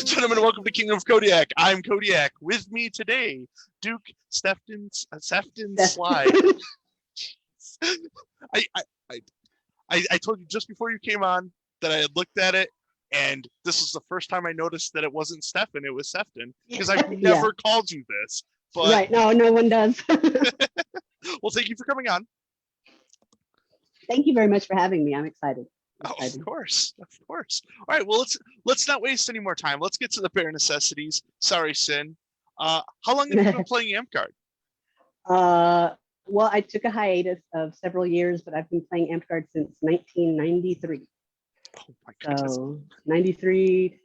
and gentlemen, welcome to Kingdom of Kodiak. I'm Kodiak. With me today, Duke, Sefton, Sly. I, I, I, I told you just before you came on that I had looked at it, and this was the first time I noticed that it wasn't Stefan, it was Sefton, because I've never called you this. But right, no one does. well, thank you for coming on. Thank you very much for having me. I'm excited. Of course. All right, well, let's not waste any more time. Let's get to the bare necessities. Sorry, Sin. How long have you been playing Amtgard? Well, I took a hiatus of several years, but I've been playing Amtgard since 1993. Oh my goodness. So 93,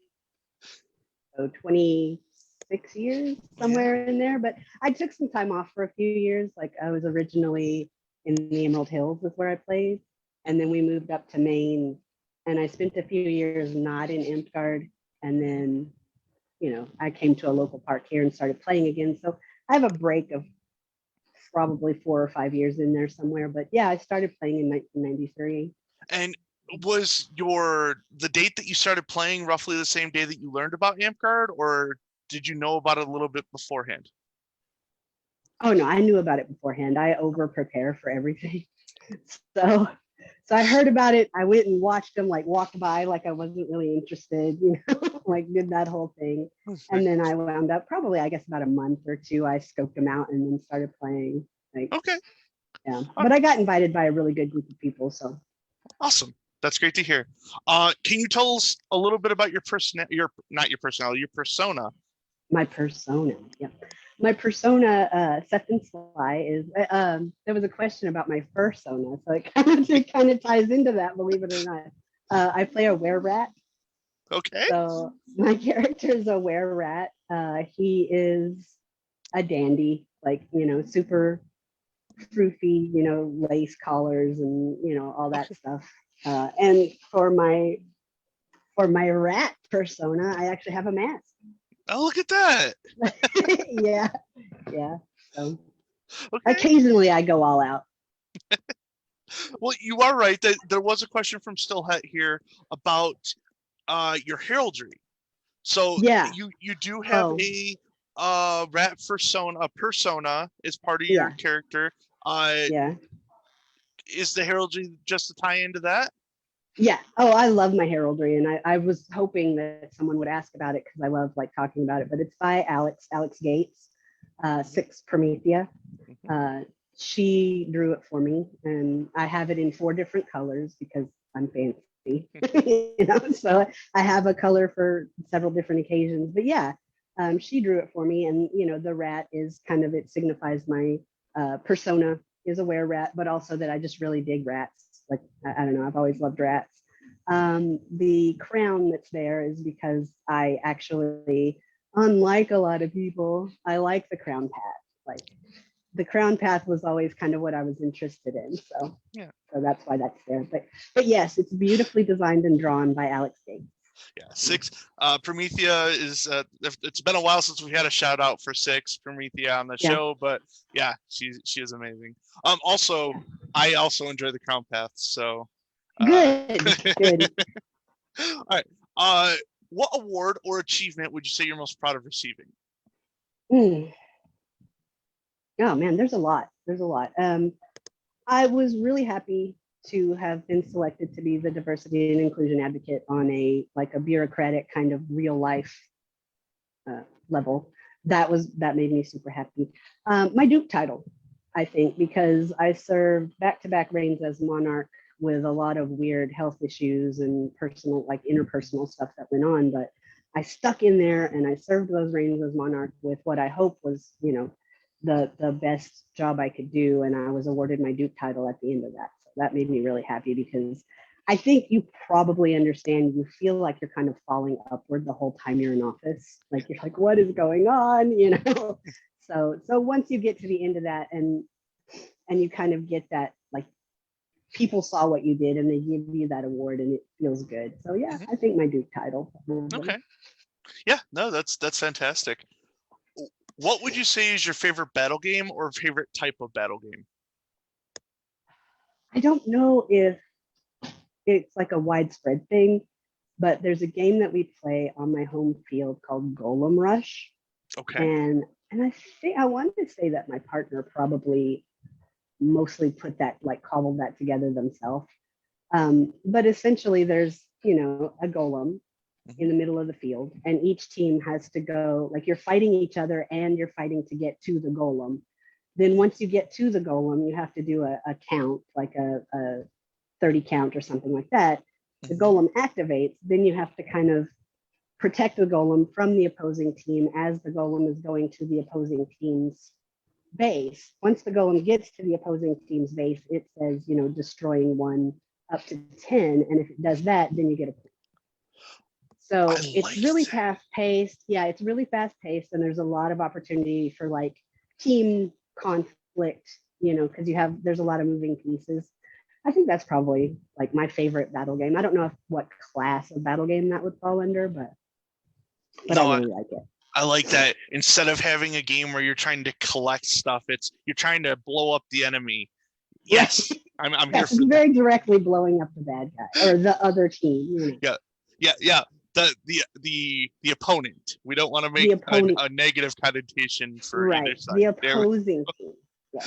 so 26 years, somewhere in there. But I took some time off for a few years. Like I was originally in the Emerald Hills is where I played. And then we moved up to Maine, and I spent a few years not in Amtgard. And then, I came to a local park here and started playing again. So I have a break of probably 4 or 5 years in there somewhere. But yeah, I started playing in 1993. And was the date that you started playing roughly the same day that you learned about Amtgard, or did you know about it a little bit beforehand? Oh no, I knew about it beforehand. I over prepare for everything. So I heard about it. I went and watched them like walk by like I wasn't really interested, like did that whole thing. And then I wound up probably, I guess, about a month or two, I scoped them out and then started playing. Okay. Yeah. But I got invited by a really good group of people. So awesome. That's great to hear. Can you tell us a little bit about your persona? Your persona. My persona. Yep. My persona, Sefton Sly, is there was a question about my fursona, so it kind of ties into that, believe it or not. I play a were-rat. Okay. So my character is a were-rat. He is a dandy, super froofy, lace collars and all that stuff. And for my rat persona, I actually have a mask. Oh, look at that. yeah. So occasionally I go all out. Well, you are right. There was a question from Stillhet here about your heraldry. So yeah, you do have a rat persona as part of your character. Is the heraldry just a tie into that? Yeah. Oh, I love my heraldry, and I was hoping that someone would ask about it because I love talking about it. But it's by Alex Gates, 6 Promethea. She drew it for me, and I have it in 4 different colors because I'm fancy, So I have a color for several different occasions. But yeah, she drew it for me, and the rat is it signifies my persona is a were-rat, but also that I just really dig rats. I don't know, I've always loved rats. The crown that's there is because I actually, unlike a lot of people, I like the crown path. The crown path was always kind of what I was interested in. So that's why that's there. But yes, it's beautifully designed and drawn by Alex Gates. Yeah, 6 Promethea is it's been a while since we had a shout out for 6 Promethea on the show, but yeah, she is amazing. Also I also enjoy the crown path, so good. All right. What award or achievement would you say you're most proud of receiving? Oh man, there's a lot. I was really happy to have been selected to be the diversity and inclusion advocate on a bureaucratic kind of real life level. That made me super happy. My Duke title, I think, because I served back-to-back reigns as monarch with a lot of weird health issues and personal, interpersonal stuff that went on, but I stuck in there and I served those reigns as monarch with what I hope was, the best job I could do, and I was awarded my Duke title at the end of that. So that made me really happy because I think you probably understand, you feel like you're kind of falling upward the whole time you're in office. You're like, what is going on? So once you get to the end of that and you kind of get that, people saw what you did and they give you that award and it feels good. So yeah, I think my Duke title. Okay. Yeah, no, that's fantastic. What would you say is your favorite battle game or favorite type of battle game? I don't know if it's a widespread thing, but there's a game that we play on my home field called Golem Rush. Okay. And I wanted to say that my partner probably mostly cobbled that together themselves. But essentially there's, a golem in the middle of the field, and each team has to go, like, you're fighting each other and you're fighting to get to the golem. Then once you get to the golem, you have to do a count, like a 30 count or something like that. The golem activates, then you have to kind of protect the golem from the opposing team as the golem is going to the opposing team's base. Once the golem gets to the opposing team's base, it says, destroying 1 up to 10. And if it does that, then you get a point. So it's really fast paced. Yeah, it's really fast paced. And there's a lot of opportunity for like team conflict, because there's a lot of moving pieces. I think that's probably like my favorite battle game. I don't know what class of battle game that would fall under, but I really like it. I like that. Instead of having a game where you're trying to collect stuff, you're trying to blow up the enemy. Yes, I'm here for that. Very directly blowing up the bad guy or the other team. Yeah. The opponent. We don't want to make a negative connotation for either side. The opposing team. Yeah.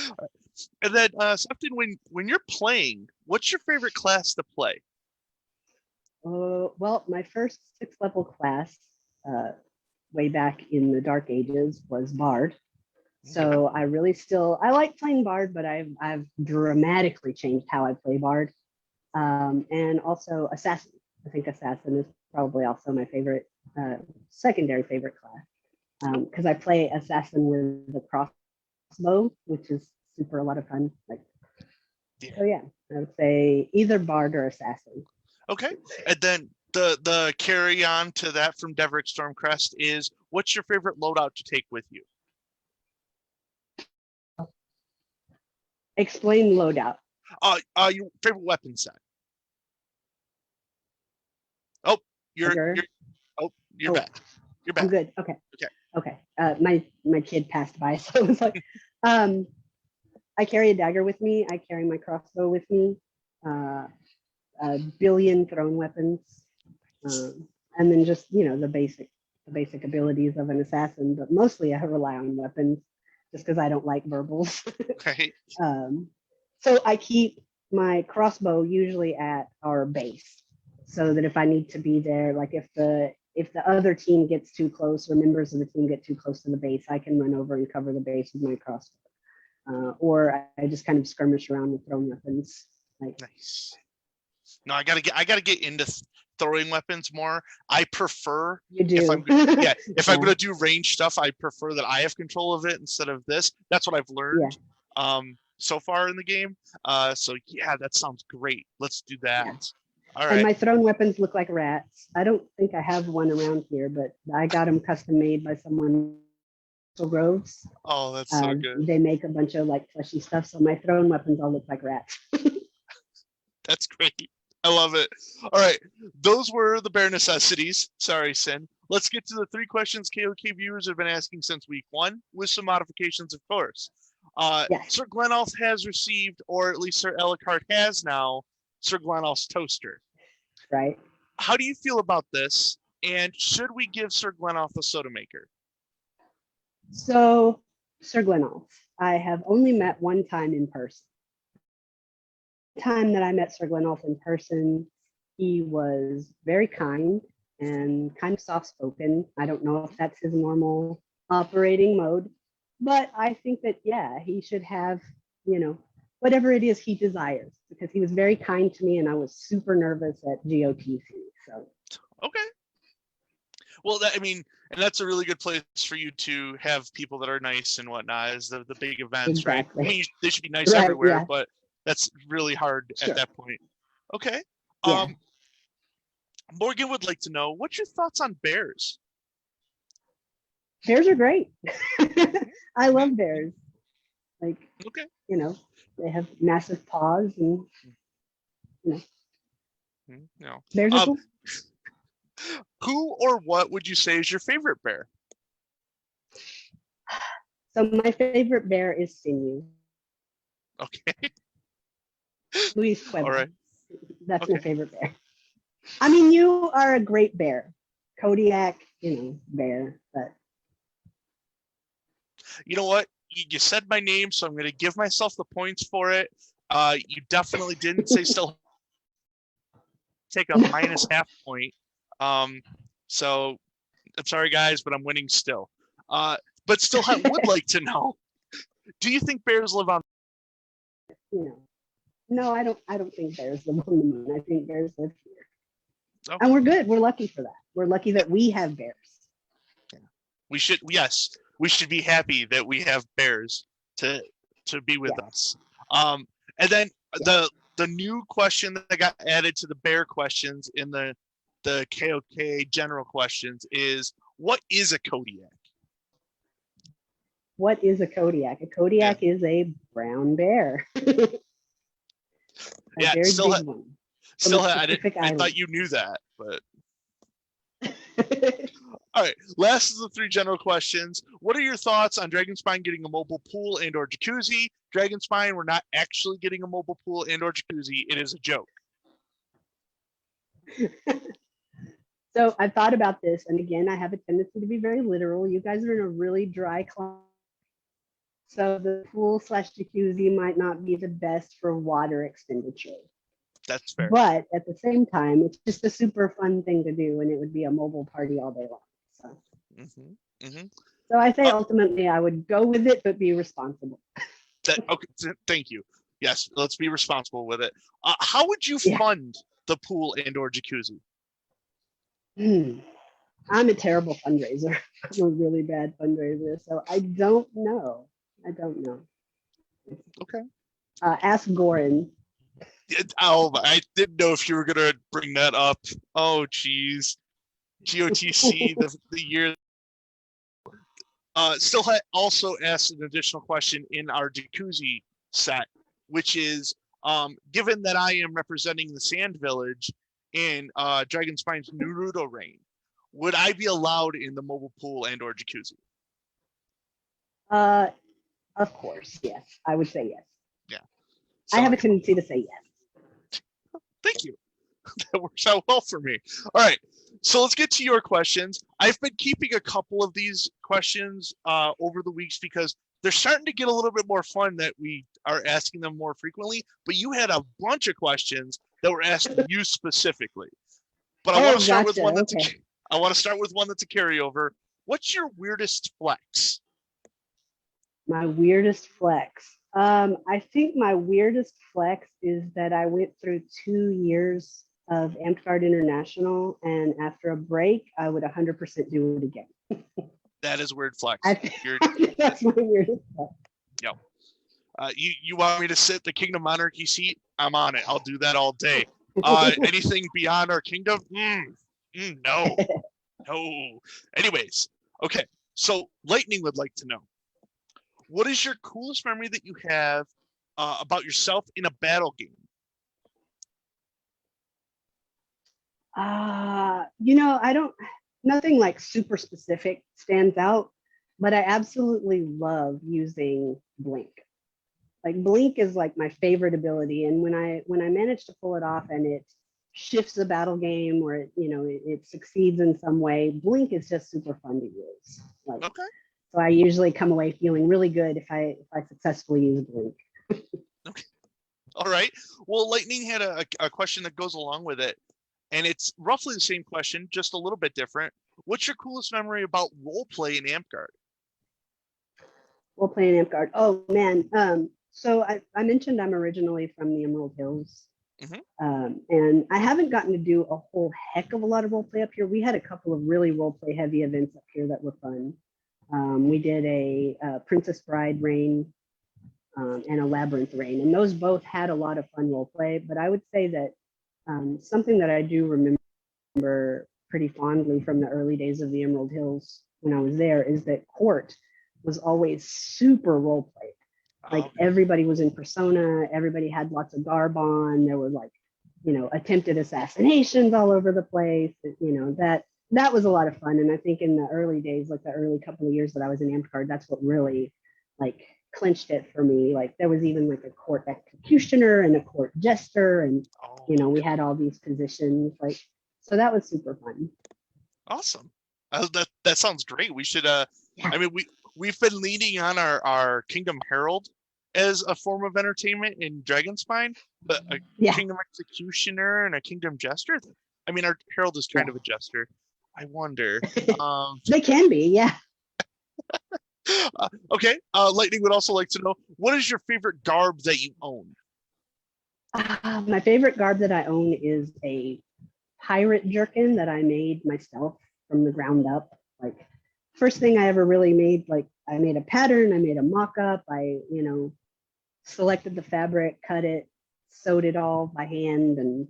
And then, Sefton, when you're playing, what's your favorite class to play? Well, my first 6th level class, way back in the Dark Ages, was Bard. So I like playing Bard, but I've dramatically changed how I play Bard. And also Assassin. I think Assassin is probably also my favorite, secondary favorite class, because I play Assassin with the crossbow, which is a lot of fun. So yeah, I would say either Bard or Assassin. Okay, and then the carry on to that from Deverick Stormcrest is, what's your favorite loadout to take with you? Explain loadout. Your favorite weapon set. Oh, you're back. You're back. I'm good. Okay. My kid passed by, so it was like, I carry a dagger with me. I carry my crossbow with me. A billion thrown weapons, and then just the basic abilities of an assassin. But mostly I rely on weapons, just because I don't like verbals. Right. So I keep my crossbow usually at our base, so that if I need to be there, like if the other team gets too close or members of the team get too close to the base, I can run over and cover the base with my crossbow. Or I just kind of skirmish around with thrown weapons. Nice. No, I gotta get into throwing weapons more. I prefer, you do. If I'm gonna do range stuff, I prefer that I have control of it instead of this. That's what I've learned so far in the game. So yeah, that sounds great. Let's do that. Yeah. All right. And my thrown weapons look like rats. I don't think I have one around here, but I got them custom made by someone. Groves. Oh, that's so good. They make a bunch of like fleshy stuff, so my thrown weapons all look like rats. That's great. I love it. All right, those were the bare necessities. Sorry, Sin. Let's get to the 3 questions KOK viewers have been asking since week 1, with some modifications, of course. Yes. Sir Glenolf has received, or at least Sir Ellicott has now, Sir Glenolf's toaster. Right. How do you feel about this? And should we give Sir Glenolf a soda maker? So, Sir Glenolf, I have only met one time in person. The time that I met Sir Glenolf in person, he was very kind and kind of soft-spoken. I don't know if that's his normal operating mode, but I think that, yeah, he should have, whatever it is he desires, because he was very kind to me and I was super nervous at GOTC. So. Okay. Well, and that's a really good place for you to have people that are nice and whatnot, is the big events, exactly. Right? They should be nice everywhere, but that's really hard at that point. Okay. Yeah. Morgan would like to know, what's your thoughts on bears? Bears are great. I love bears. Okay. They have massive paws and, bears are cool. Who or what would you say is your favorite bear? So my favorite bear is Sinew. Okay. Luis Cuevas. All right. That's my favorite bear. I mean, you are a great bear. Kodiak, bear, but You know what? You said my name, so I'm going to give myself the points for it. You definitely didn't say still take a minus half point. So I'm sorry, guys, but I'm winning still. But still would like to know, do you think bears live on? No, I don't think bears live on the moon. I think bears live here. Okay. And we're good. We're lucky for that. We're lucky that we have bears. Yes, we should be happy that we have bears to be with us. And then the new question that got added to the bear questions in the KOK general questions is, what is a Kodiak? What is a Kodiak? A Kodiak is a brown bear. Yeah, very big one. I thought you knew that, but all right. Last of the three general questions. What are your thoughts on Dragonspine getting a mobile pool and/or jacuzzi? Dragonspine, we're not actually getting a mobile pool and/or jacuzzi. It is a joke. So I thought about this, and again, I have a tendency to be very literal. You guys are in a really dry climate, so the pool/jacuzzi might not be the best for water expenditure. That's fair. But at the same time, it's just a super fun thing to do, and it would be a mobile party all day long. So, so I say ultimately I would go with it, but be responsible. Okay, thank you. Yes, let's be responsible with it. How would you fund the pool and/or jacuzzi? I'm a terrible fundraiser. I'm a really bad fundraiser, so I don't know. Okay. Ask Goran. I didn't know if you were gonna bring that up. Oh, geez. GOTC, the year. Still also asked an additional question in our jacuzzi set, which is, given that I am representing the Sand Village in Dragonspine's Naruto reign, would I be allowed in the mobile pool and/or jacuzzi? Of course, yes. I would say yes. Yeah. So, I have a tendency to say yes. Thank you. That works out well for me. All right. So let's get to your questions. I've been keeping a couple of these questions over the weeks because they're starting to get a little bit more fun that we are asking them more frequently. But you had a bunch of questions that were asked you specifically. But I want to start with one that's I want to start with one that's a carryover. What's your weirdest flex? My weirdest flex. I think my weirdest flex is that I went through 2 years of Amtgard International, and after a break, I would 100% do it again. That is weird flex. That's my weirdest flex. Yep. You want me to sit the Kingdom Monarchy seat? I'm on it. I'll do that all day. Anything beyond our kingdom? No. No. Anyways, okay. So Lightning would like to know, what is your coolest memory that you have about yourself in a battle game? Nothing like super specific stands out, but I absolutely love using Blink. Like Blink is like my favorite ability. And when I manage to pull it off and it shifts the battle game or it succeeds in some way, Blink is just super fun to use. Like, okay. So I usually come away feeling really good if I successfully use Blink. Okay. All right. Well, Lightning had a question that goes along with it. And it's roughly the same question, just a little bit different. What's your coolest memory about role play in Amtgard? Role play in Amtgard. Oh man. So I mentioned I'm originally from the Emerald Hills. And I haven't gotten to do a whole heck of a lot of role play up here. We had a couple of really role play heavy events up here that were fun. We did a Princess Bride reign and a Labyrinth reign, and those both had a lot of fun role play. But I would say that something that I do remember pretty fondly from the early days of the Emerald Hills when I was there is that court was always super role played. Like everybody was in persona, everybody had lots of garb on. There were like, attempted assassinations all over the place. That was a lot of fun. And I think in the early days, like the early couple of years that I was in Amtgard, that's what really like clinched it for me. Like there was even like a court executioner and a court jester, and we had all these positions. Like, so that was super fun. Awesome. That sounds great. We should Yeah. I mean we've been leaning on our Kingdom Herald as a form of entertainment in Dragonspine, but a Kingdom Executioner and a Kingdom Jester. I mean, our Herald is kind of a jester. I wonder. They can be, yeah. Okay. Lightning would also like to know, what is your favorite garb that you own? My favorite garb that I own is a pirate jerkin that I made myself from the ground up. Like, first thing I ever really made, like I made a pattern, I made a mock-up, I, selected the fabric, cut it, sewed it all by hand, and,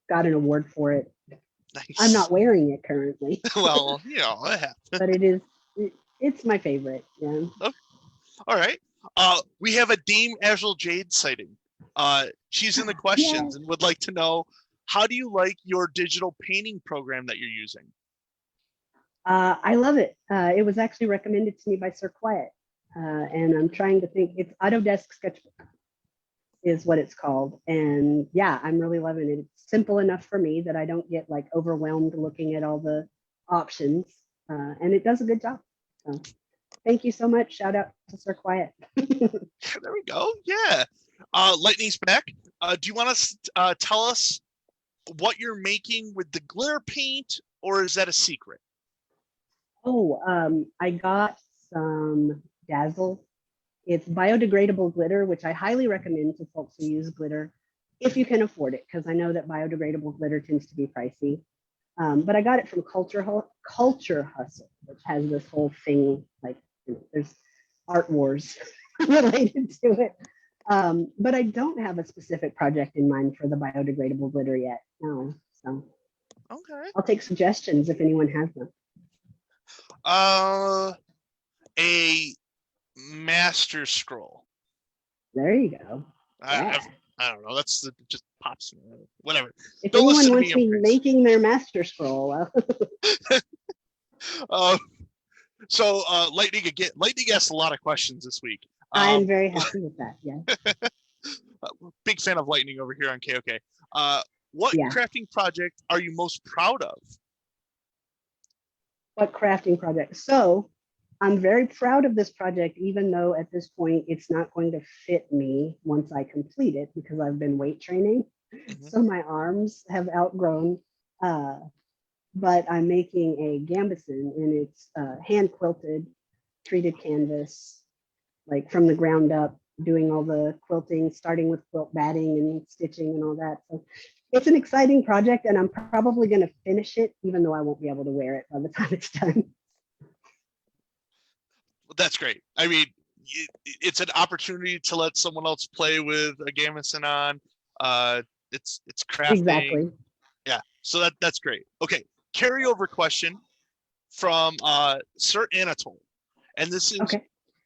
got an award for it. Nice. I'm not wearing it currently. Well, it happens. But it's my favorite. Yeah. Okay. All right. We have a Dame Azul Jade sighting. She's in the questions and would like to know, how do you like your digital painting program that you're using? I love it. It was actually recommended to me by Sir Quiet. And I'm trying to think, it's Autodesk Sketchbook is what it's called. And yeah, I'm really loving it. It's simple enough for me that I don't get like overwhelmed looking at all the options. And it does a good job. So thank you so much. Shout out to Sir Quiet. There we go. Yeah. Lightning's back. Do you want to tell us what you're making with the glitter paint, or is that a secret? Oh, I got some Dazzle. It's biodegradable glitter, which I highly recommend to folks who use glitter if you can afford it, because I know that biodegradable glitter tends to be pricey. But I got it from Culture Hustle, which has this whole thing, like there's art wars related to it. But I don't have a specific project in mind for the biodegradable glitter yet. No, so okay. I'll take suggestions if anyone has them. A master scroll. There you go. I don't know. That's just pops. Whatever. If don't anyone wants me making their master scroll. So Lightning asked a lot of questions this week. I'm very happy with that. Yeah. Big fan of Lightning over here on KOK. What crafting project are you most proud of? What crafting project? So I'm very proud of this project, even though at this point it's not going to fit me once I complete it because I've been weight training. Mm-hmm. So my arms have outgrown. But I'm making a gambeson, and it's hand quilted, treated canvas, like from the ground up, doing all the quilting, starting with quilt batting and stitching and all that. So it's an exciting project, and I'm probably going to finish it, even though I won't be able to wear it by the time it's done. Well, that's great. I mean, it's an opportunity to let someone else play with a gambeson on. It's crafting. Exactly. Yeah. So that's great. Okay. Carryover question from Sir Anatole, and this is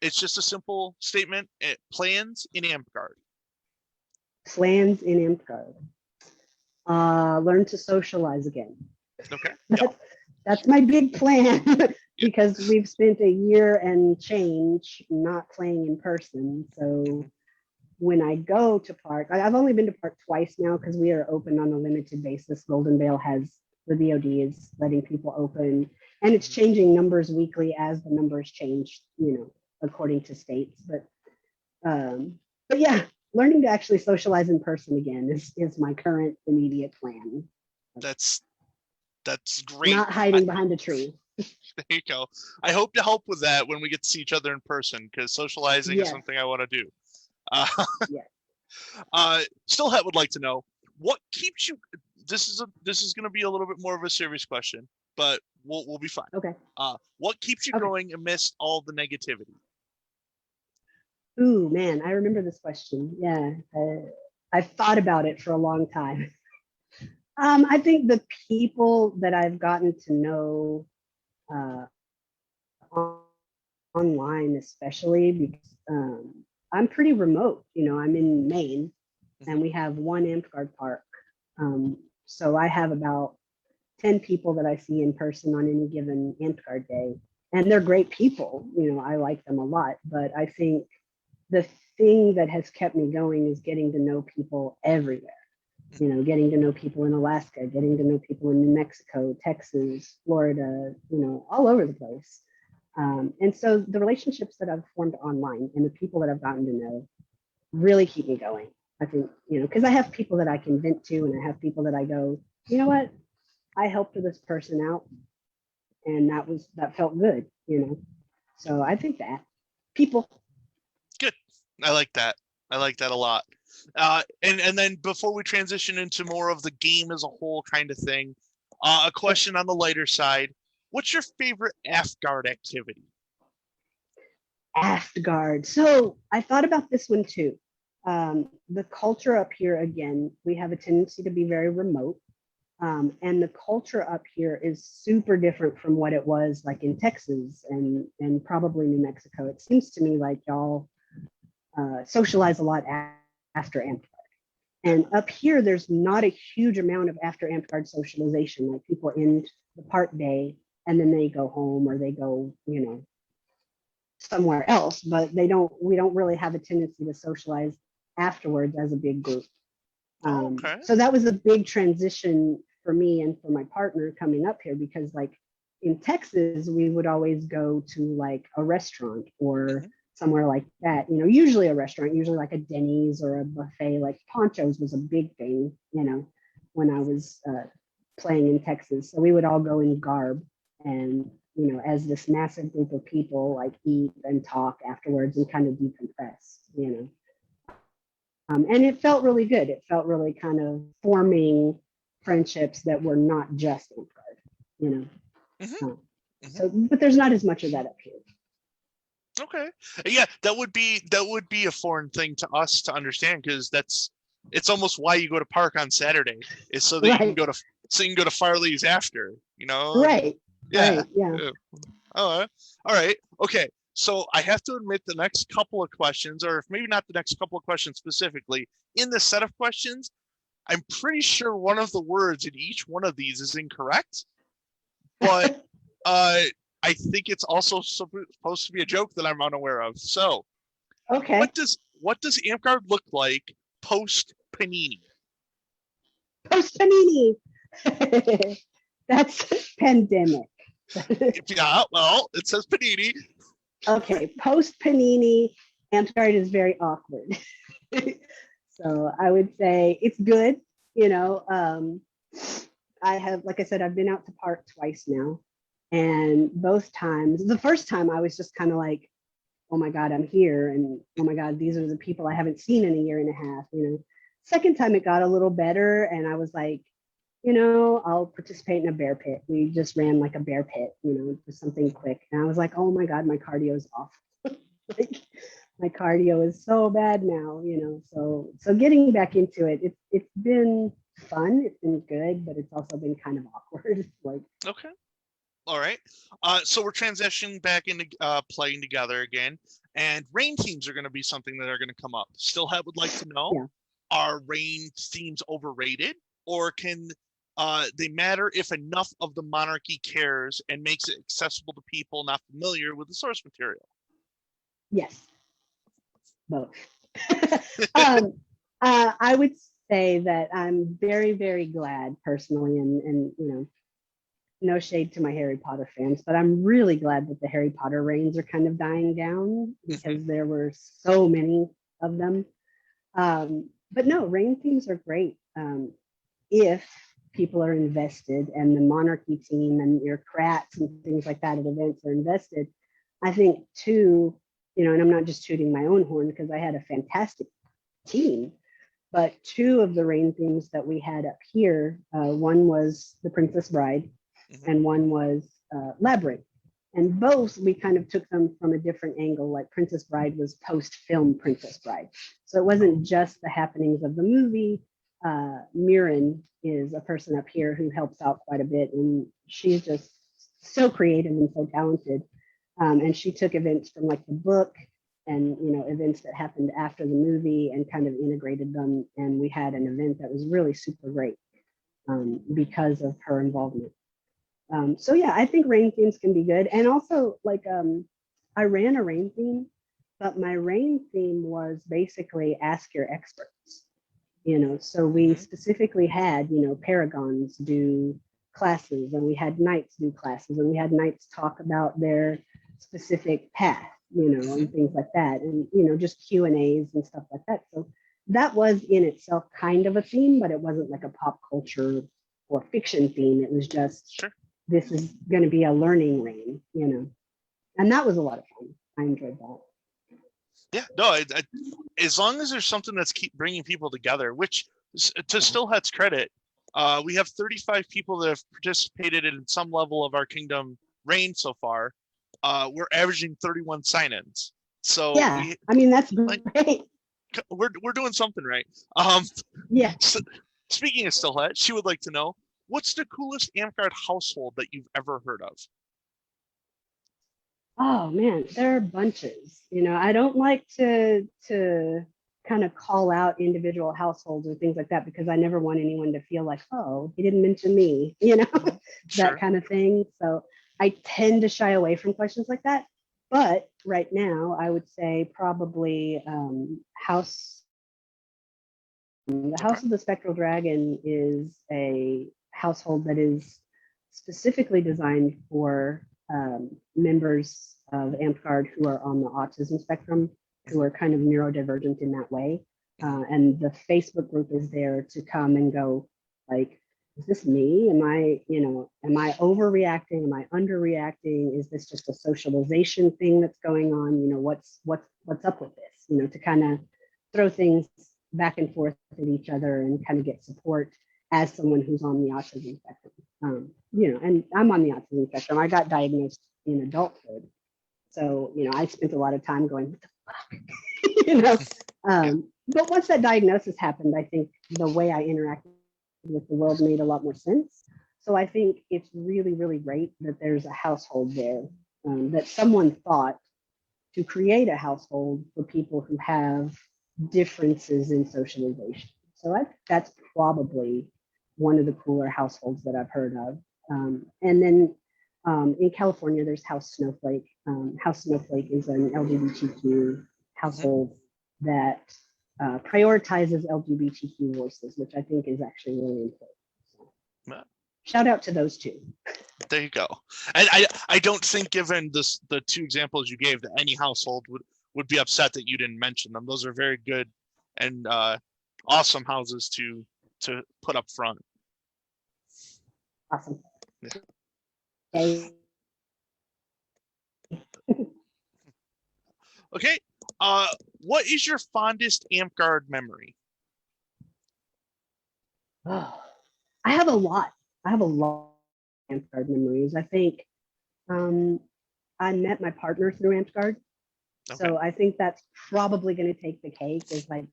it's just a simple statement. Plans in Amtgard. Plans in Amtgard. Learn to socialize again. Okay. That's my big plan because we've spent a year and change not playing in person. So when I go to park, I've only been to park twice now because we are open on a limited basis. Golden Vale has the VOD is letting people open, and it's changing numbers weekly as the numbers change, according to states. But yeah, learning to actually socialize in person again is my current immediate plan. That's great. Not hiding behind a tree. There you go. I hope to help with that when we get to see each other in person, because socializing is something I want to do. Stillhat would like to know, what keeps you. This is going to be a little bit more of a serious question, but we'll be fine. Okay. What keeps you going amidst all the negativity? Ooh, man, I remember this question. Yeah, I've thought about it for a long time. I think the people that I've gotten to know online, especially because I'm pretty remote. I'm in Maine, and we have one Amtgard park. So I have about 10 people that I see in person on any given Amtgard day. and they're great people. You know, I like them a lot, but I think the thing that has kept me going is getting to know people everywhere. You know, getting to know people in Alaska, getting to know people in New Mexico, Texas, Florida, you know, all over the place. And so the relationships that I've formed online and the people that I've gotten to know really keep me going. I think, you know, because I have people that I can vent to, and I have people that I go, you know what, I helped this person out, and that felt good, you know. So I think that people. Good. I like that. I like that a lot. And then before we transition into more of the game as a whole kind of thing, a question on the lighter side. What's your favorite aft guard activity? Aft guard. So I thought about this one too. The culture up here, again, we have a tendency to be very remote. And the culture up here is super different from what it was like in Texas and probably New Mexico. It seems to me like y'all socialize a lot after amped guard. And up here, there's not a huge amount of after amped guard socialization. Like people end the part day and then they go home or they go, you know, somewhere else, but we don't really have a tendency to socialize afterwards as a big group. Okay. So that was a big transition for me and for my partner coming up here, because like in Texas, we would always go to like a restaurant or somewhere like that, you know, usually a restaurant, usually like a Denny's or a buffet. Like Ponchos was a big thing, you know, when I was playing in Texas. So we would all go in garb and, you know, as this massive group of people, like eat and talk afterwards and kind of decompress, you know. And it felt really good. It felt really kind of forming friendships that were not just in guard, you know. So, but there's not as much of that up here. Okay. Yeah, that would be a foreign thing to us to understand, because it's almost why you go to park on Saturday, is so that you can go to Farley's after, you know. Right. Yeah. Right. Yeah. All right. Okay. So I have to admit, the next couple of questions, or maybe not the next couple of questions specifically, in the set of questions, I'm pretty sure one of the words in each one of these is incorrect. But I think it's also supposed to be a joke that I'm unaware of. So, okay. What does Amp look like post Panini? Post Panini. That's pandemic. Yeah, well, it says Panini. Okay, post Panini, Amp is very awkward. So I would say it's good. You know, I have, like I said, I've been out to park twice now. And both times, the first time I was just kind of like, oh my God, I'm here. And oh my God, these are the people I haven't seen in a year and a half, you know. Second time it got a little better. And I was like, you know, I'll participate in a bear pit. We just ran like a bear pit, you know, just something quick. And I was like, oh my God, my cardio is off. Like, my cardio is so bad now, you know. So getting back into it, it's been fun. It's been good, but it's also been kind of awkward. Like, okay. All right. So we're transitioning back into playing together again, and rain themes are going to be something that are going to come up. Still, would like to know, are rain themes overrated, or can they matter if enough of the monarchy cares and makes it accessible to people not familiar with the source material? Yes, both. I would say that I'm very, very glad personally, and you know, no shade to my Harry Potter fans, but I'm really glad that the Harry Potter reigns are kind of dying down, because there were so many of them. But no, reign themes are great if people are invested, and the monarchy team and your crats and things like that at events are invested. I think too, you know, and I'm not just tooting my own horn because I had a fantastic team, but two of the rain themes that we had up here, one was The Princess Bride, and one was Labyrinth. And both, we kind of took them from a different angle. Like Princess Bride was post-film Princess Bride. So it wasn't just the happenings of the movie. Mirren is a person up here who helps out quite a bit, and she's just so creative and so talented. And she took events from like the book and, you know, events that happened after the movie and kind of integrated them. And we had an event that was really super great because of her involvement. So yeah, I think rain themes can be good. And also like I ran a rain theme, but my rain theme was basically ask your experts. So we specifically had, paragons do classes, and we had knights do classes, and we had knights talk about their specific path, and things like that, and just Q&As and stuff like that. So that was in itself kind of a theme, but it wasn't like a pop culture or fiction theme. It was just, Sure. This is going to be a learning reign, and that was a lot of fun. I enjoyed that. Yeah, no, as long as there's something that's keep bringing people together, which to Stillhat's credit, we have 35 people that have participated in some level of our Kingdom reign so far. We're averaging 31 sign-ins. So yeah, I mean, that's great. Like, we're doing something right. Yeah. So, speaking of Stillhat, she would like to know, what's the coolest Amtgard household that you've ever heard of? Oh man, there are bunches. I don't like to kind of call out individual households or things like that, because I never want anyone to feel like, oh, he didn't mention me, Sure. that kind of thing. So I tend to shy away from questions like that. But right now, I would say probably the House of the Spectral Dragon is a household that is specifically designed for members of Amtgard who are on the autism spectrum, who are kind of neurodivergent in that way. And the Facebook group is there to come and go, like, is this me? Am I overreacting? Am I underreacting? Is this just a socialization thing that's going on? What's up with this? To kind of throw things back and forth at each other and kind of get support as someone who's on the autism spectrum. And I'm on the autism spectrum. I got diagnosed in adulthood. So, I spent a lot of time going, what the fuck? But once that diagnosis happened, I think the way I interacted with the world made a lot more sense. So I think it's really, really great that there's a household there, that someone thought to create a household for people who have differences in socialization. So that's probably one of the cooler households that I've heard of. And then in California, there's House Snowflake. House Snowflake is an LGBTQ household that prioritizes LGBTQ voices, which I think is actually really important. So, shout out to those two. There you go. And I don't think, given the two examples you gave, that any household would be upset that you didn't mention them. Those are very good and awesome houses to put up front. Awesome. Yeah. Okay. What is your fondest Amtgard memory? Oh, I have a lot. of Amtgard memories. I think I met my partner through Amtgard. Okay. So I think that's probably going to take the cake, is like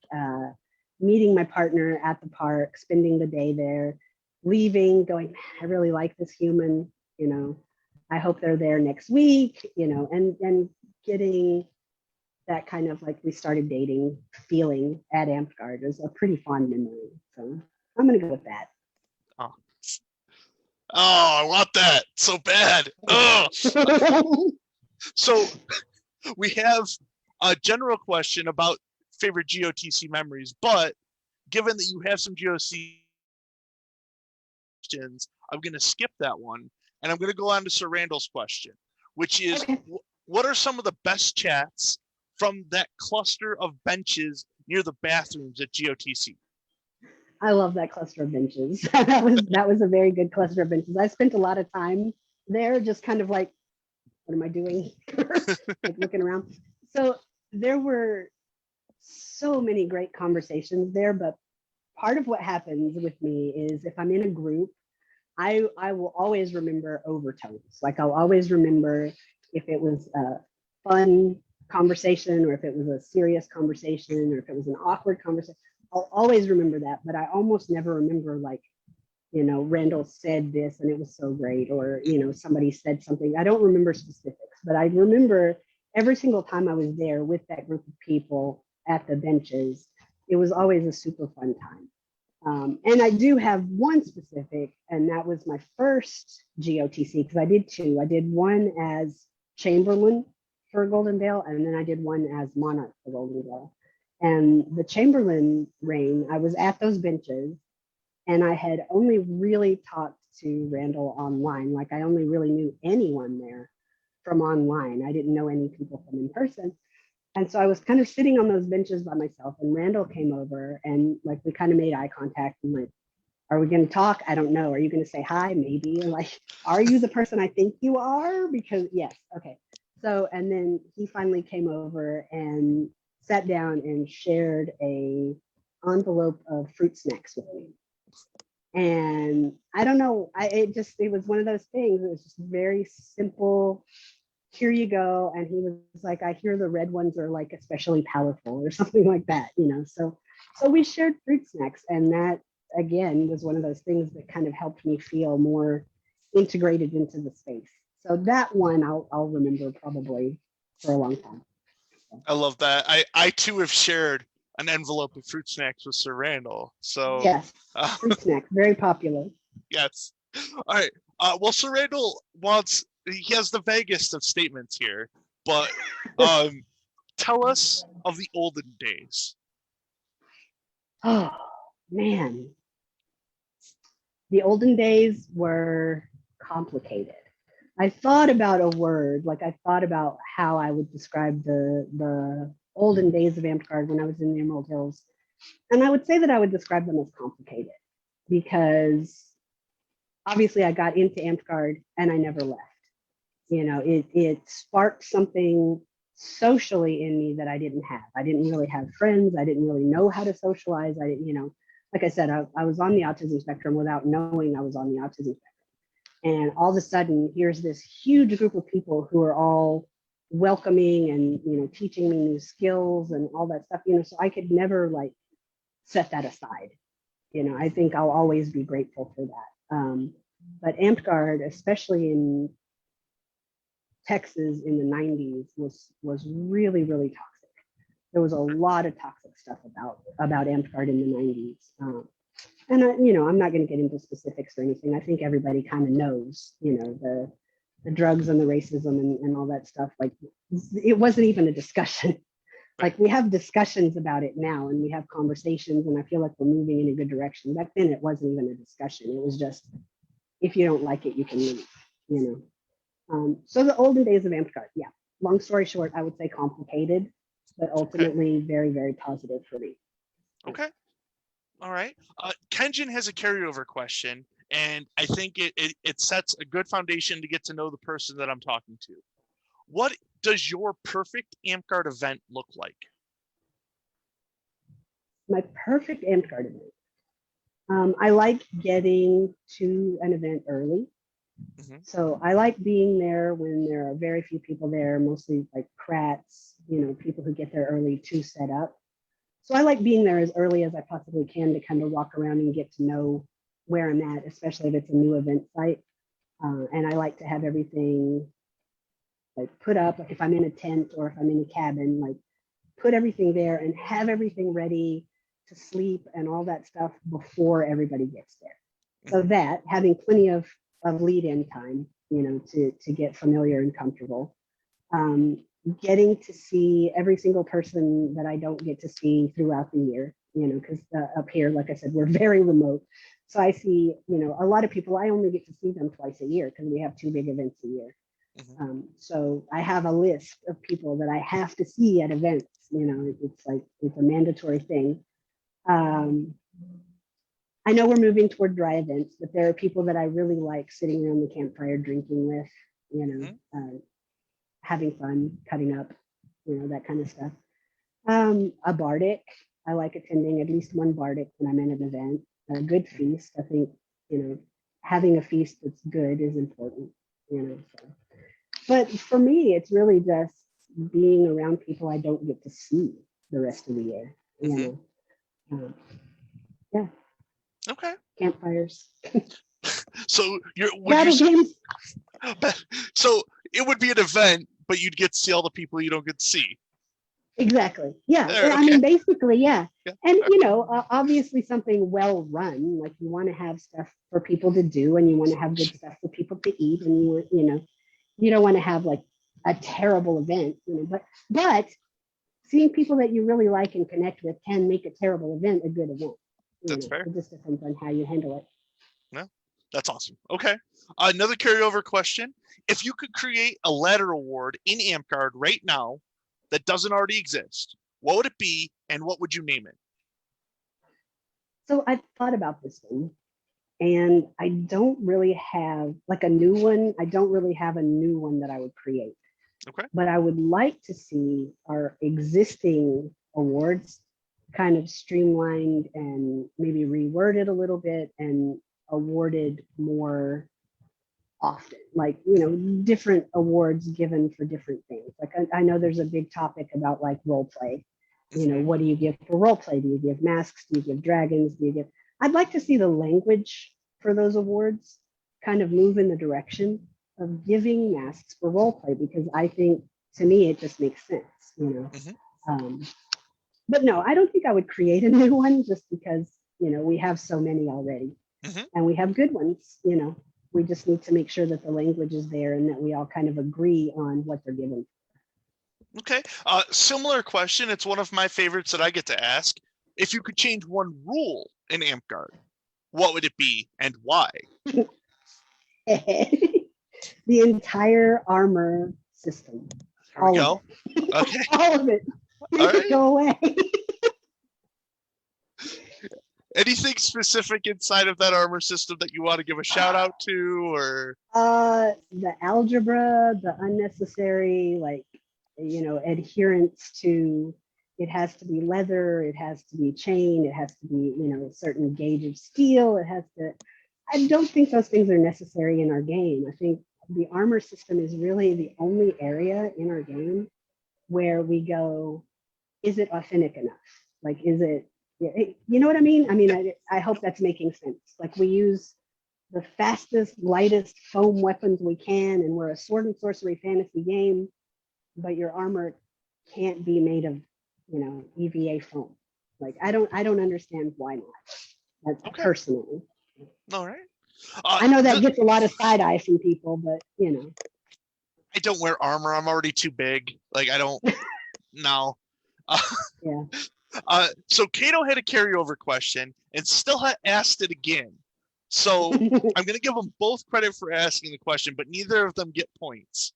meeting my partner at the park, spending the day there, leaving, going, man, I really like this human, I hope they're there next week, and getting that kind of like we started dating feeling at Amtgard is a pretty fond memory. So I'm going to go with that. Oh, I want that so bad. Oh. So we have a general question about favorite GOTC memories, but given that you have some GOTC questions, I'm going to skip that one, and I'm going to go on to Sir Randall's question, which is, okay, what are some of the best chats from that cluster of benches near the bathrooms at GOTC? I love that cluster of benches. that was a very good cluster of benches. I spent a lot of time there, just kind of like, what am I doing? Like looking around. So there were so many great conversations there, but part of what happens with me is if I'm in a group, I will always remember overtones. Like I'll always remember if it was a fun conversation, or if it was a serious conversation, or if it was an awkward conversation. I'll always remember that, but I almost never remember like, Randall said this and it was so great, or, somebody said something. I don't remember specifics, but I remember every single time I was there with that group of people at the benches, it was always a super fun time. And I do have one specific, and that was my first GOTC, because I did two. I did one as Chamberlain for Golden Dale, and then I did one as Monarch for Golden Dale. And the Chamberlain reign, I was at those benches, and I had only really talked to Randall online. Like, I only really knew anyone there from online. I didn't know any people from in person. And so I was kind of sitting on those benches by myself, and Randall came over, and like we kind of made eye contact, and like, are we going to talk? I don't know. Are you going to say hi? Maybe. And like, are you the person I think you are? Because yes. Okay. So, and then he finally came over and sat down and shared a envelope of fruit snacks with me. And I don't know, it was one of those things. It was just very simple. Here you go. And he was like, I hear the red ones are like especially powerful or something like that, you know. So we shared fruit snacks, and that again was one of those things that kind of helped me feel more integrated into the space. So that one I'll remember probably for a long time. I love that. I too have shared an envelope of fruit snacks with Sir Randall. So yes, fruit snacks, very popular. Yes. All right. Well, Sir Randall he has the vaguest of statements here, but tell us of the olden days. Oh man, the olden days were complicated. I thought about a word, like I thought about how I would describe the olden days of Amtgard when I was in the Emerald Hills. And I would say that I would describe them as complicated, because obviously I got into Amtgard and I never left. You know, it sparked something socially in me that I didn't have. I didn't really have friends. I didn't really know how to socialize. I didn't, you know, like I said, I was on the autism spectrum without knowing I was on the autism spectrum. And all of a sudden, here's this huge group of people who are all welcoming and, you know, teaching me new skills and all that stuff, you know, so I could never like set that aside. You know, I think I'll always be grateful for that. But Amtgard, especially in Texas in the 90s, was really, really toxic. There was a lot of toxic stuff about Amtgard in the 90s. And I'm not going to get into specifics or anything. I think everybody kind of knows, you know, the drugs and the racism and all that stuff. Like, it wasn't even a discussion. Like, we have discussions about it now, and we have conversations, and I feel like we're moving in a good direction. Back then, it wasn't even a discussion. It was just, if you don't like it, you can leave, you know. So the olden days of Amtgard, yeah. Long story short, I would say complicated, but ultimately very, very positive for me. Okay. All right. Kenjin has a carryover question, and I think it sets a good foundation to get to know the person that I'm talking to. What does your perfect Amtgard event look like? My perfect Amtgard event. I like getting to an event early. Mm-hmm. So I like being there when there are very few people there, mostly like crats, you know, people who get there early to set up. So I like being there as early as I possibly can to kind of walk around and get to know where I'm at, especially if it's a new event site. And I like to have everything like put up, like if I'm in a tent or if I'm in a cabin, like put everything there and have everything ready to sleep and all that stuff before everybody gets there. So that having plenty of lead in time, you know, to get familiar and comfortable. Getting to see every single person that I don't get to see throughout the year, you know, because up here, like I said, we're very remote. So I see, you know, a lot of people, I only get to see them twice a year because we have 2 big events a year. Mm-hmm. So I have a list of people that I have to see at events, you know, it's a mandatory thing. I know we're moving toward dry events, but there are people that I really like sitting around the campfire drinking with, you know, mm-hmm. Having fun, cutting up, you know, that kind of stuff. A bardic, I like attending at least one bardic when I'm in an event. A good feast, I think, you know, having a feast that's good is important, you know. So. But for me, it's really just being around people I don't get to see the rest of the year, you know. Yeah. Okay. Campfires. So battle games. So it would be an event, but you'd get to see all the people you don't get to see. Exactly. Yeah. There, I okay. mean, basically, yeah. Yeah. And, you know, obviously something well run, like you want to have stuff for people to do and you want to have good stuff for people to eat. And you know, you don't want to have like a terrible event, you know, but seeing people that you really like and connect with can make a terrible event a good event. You That's know, fair. it just depends on how you handle it. Yeah, that's awesome. Okay. Another carryover question. If you could create a ladder award in Amtgard right now that doesn't already exist, what would it be and what would you name it? So I've thought about this one and I don't really have like a new one. I don't really have a new one that I would create. Okay. But I would like to see our existing awards kind of streamlined and maybe reworded a little bit and awarded more often, like, you know, different awards given for different things. Like I know there's a big topic about like role play. You know, what do you give for role play? Do you give masks? Do you give dragons? Do you give? I'd like to see the language for those awards kind of move in the direction of giving masks for role play because I think to me it just makes sense, you know. Um, but no, I don't think I would create a new one just because, you know, we have so many already and we have good ones, you know. We just need to make sure that the language is there and that we all kind of agree on what they're given. Okay. Similar question. It's one of my favorites that I get to ask. If you could change one rule in Amtgard, what would it be and why? The entire armor system. Here we go. Okay. All of it. All right. Go away. Anything specific inside of that armor system that you want to give a shout out to, or the algebra, the unnecessary, like, you know, adherence to it has to be leather, it has to be chain, it has to be, you know, a certain gauge of steel, it has to. I don't think those things are necessary in our game. I think the armor system is really the only area in our game where we go, is it authentic enough? Like, is it, you know what I mean? I mean, I hope that's making sense. Like, we use the fastest, lightest foam weapons we can, and we're a sword and sorcery fantasy game, but your armor can't be made of, you know, EVA foam. Like, I don't understand why not. That's okay. personally. All right. I know that gets a lot of side eye from people, but you know. I don't wear armor. I'm already too big. Like I don't. No. Yeah. So Cato had a carryover question and still asked it again. So I'm going to give them both credit for asking the question, but neither of them get points.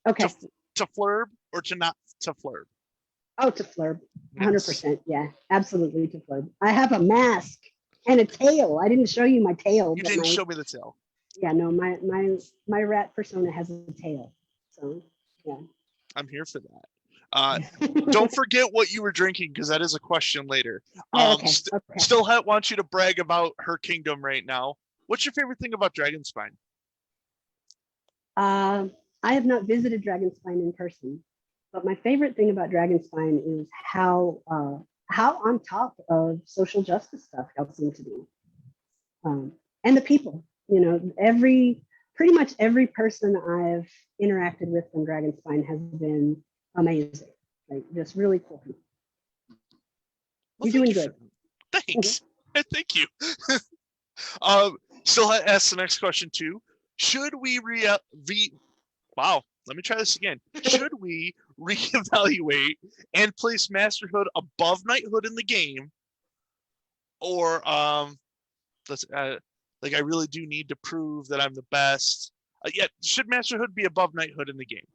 Okay. To flurb or to not to flurb? Oh, to flurb. 100%. Yeah, absolutely to flurb. I have a mask and a tail. I didn't show you my tail. You didn't show me the tail. Yeah, no, my rat persona has a tail. So yeah. I'm here for that. Don't forget what you were drinking because that is a question later. Okay. Stillhat wants you to brag about her kingdom right now. What's your favorite thing about Dragonspine? I have not visited Dragonspine in person, but my favorite thing about Dragonspine is how on top of social justice stuff y'all seem to be, and the people. You know, pretty much every person I've interacted with from Dragonspine has been amazing. Like, just really cool people. You're doing good. Thanks. Thank you. Still ask the next question too. Should we wow, let me try this again. Should we reevaluate and place Masterhood above Knighthood in the game? Or like I really do need to prove that I'm the best. Should Masterhood be above Knighthood in the game?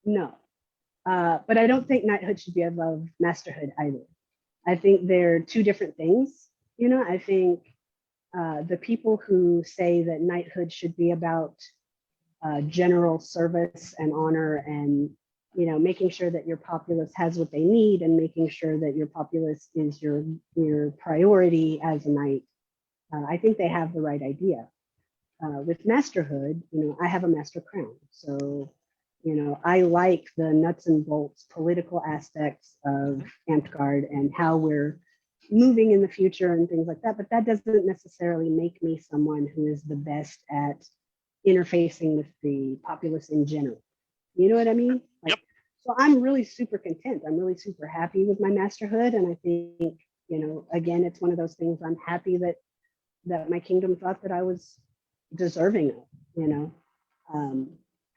No. But I don't think Knighthood should be above Masterhood either. I think they're two different things. You know, I think the people who say that Knighthood should be about general service and honor and, you know, making sure that your populace has what they need and making sure that your populace is your priority as a knight. I think they have the right idea. With Masterhood, you know, I have a Master Crown. So, you know, I like the nuts and bolts political aspects of Amtgard and how we're moving in the future and things like that. But that doesn't necessarily make me someone who is the best at interfacing with the populace in general. You know what I mean? Like, yep. So I'm really super content. I'm really super happy with my masterhood. And I think, again, it's one of those things I'm happy that my kingdom thought that I was deserving of,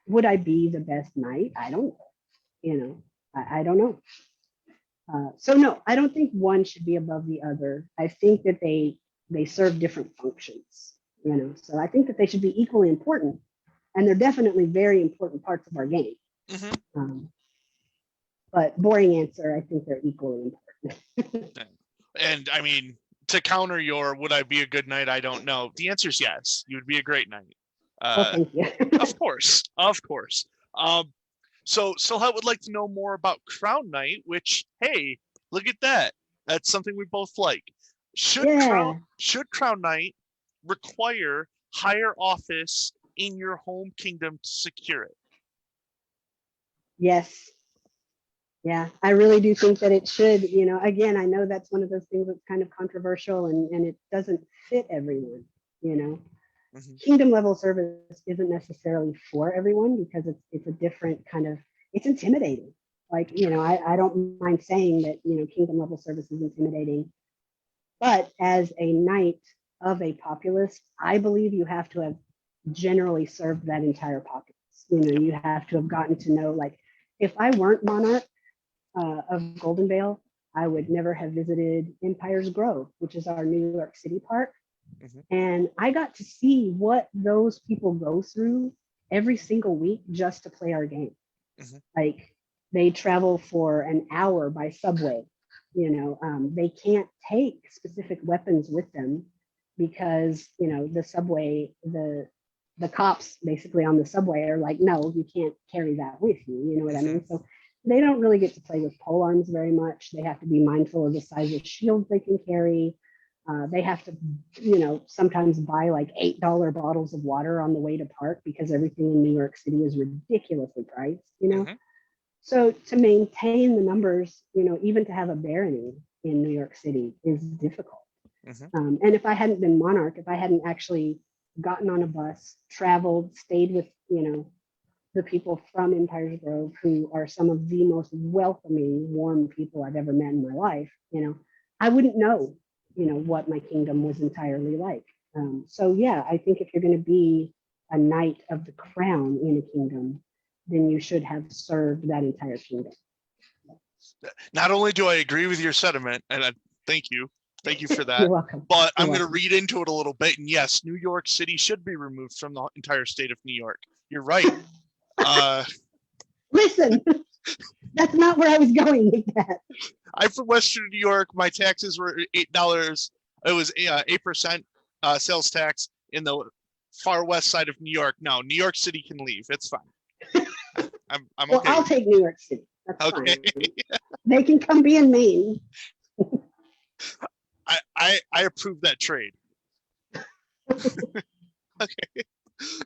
would I be the best knight? I don't know, I don't know. So no, I don't think one should be above the other. I think that they serve different functions, so I think that they should be equally important, and they're definitely very important parts of our game. But boring answer, I think they're equally important. And I mean, to counter your would I be a good knight? I don't know. The answer is yes. You would be a great knight. Well, thank you. Of course. So Silhouette would like to know more about Crown Knight, which, hey, look at that. That's something we both like. Should Crown Knight require higher office in your home kingdom to secure it? Yes. Yeah, I really do think that it should. Again, I know that's one of those things that's kind of controversial and it doesn't fit everyone. Kingdom level service isn't necessarily for everyone because it's a different kind of, it's intimidating. Like, I don't mind saying that, kingdom level service is intimidating, but as a knight of a populace, I believe you have to have generally served that entire populace. You have to have gotten to know, like, if I weren't monarch of Golden Vale, I would never have visited Empire's Grove, which is our New York City park. And I got to see what those people go through every single week just to play our game. Like, they travel for an hour by subway. They can't take specific weapons with them because, the subway, the cops basically on the subway are like, no, you can't carry that with you. You know what I mean? So they don't really get to play with pole arms very much. They have to be mindful of the size of shields they can carry. They have to, sometimes buy like $8 bottles of water on the way to park because everything in New York City is ridiculously priced, So to maintain the numbers, even to have a barony in New York City is difficult. And if I hadn't been monarch, if I hadn't actually gotten on a bus, traveled, stayed with, the people from Empire's Grove, who are some of the most welcoming, warm people I've ever met in my life, I wouldn't know, what my kingdom was entirely like. So yeah, I think if you're going to be a knight of the crown in a kingdom, then you should have served that entire kingdom. Not only do I agree with your sentiment, and thank you for that. You're welcome. But I'm going to read into it a little bit. And yes, New York City should be removed from the entire state of New York. You're right. Listen, that's not where I was going with that. I'm from Western New York. My taxes were $8. It was 8% sales tax in the far west side of New York. No, New York City can leave. It's fine. I'm well, okay. I'll take New York City. That's okay. Fine. They can come be in Maine. I approve that trade. Okay.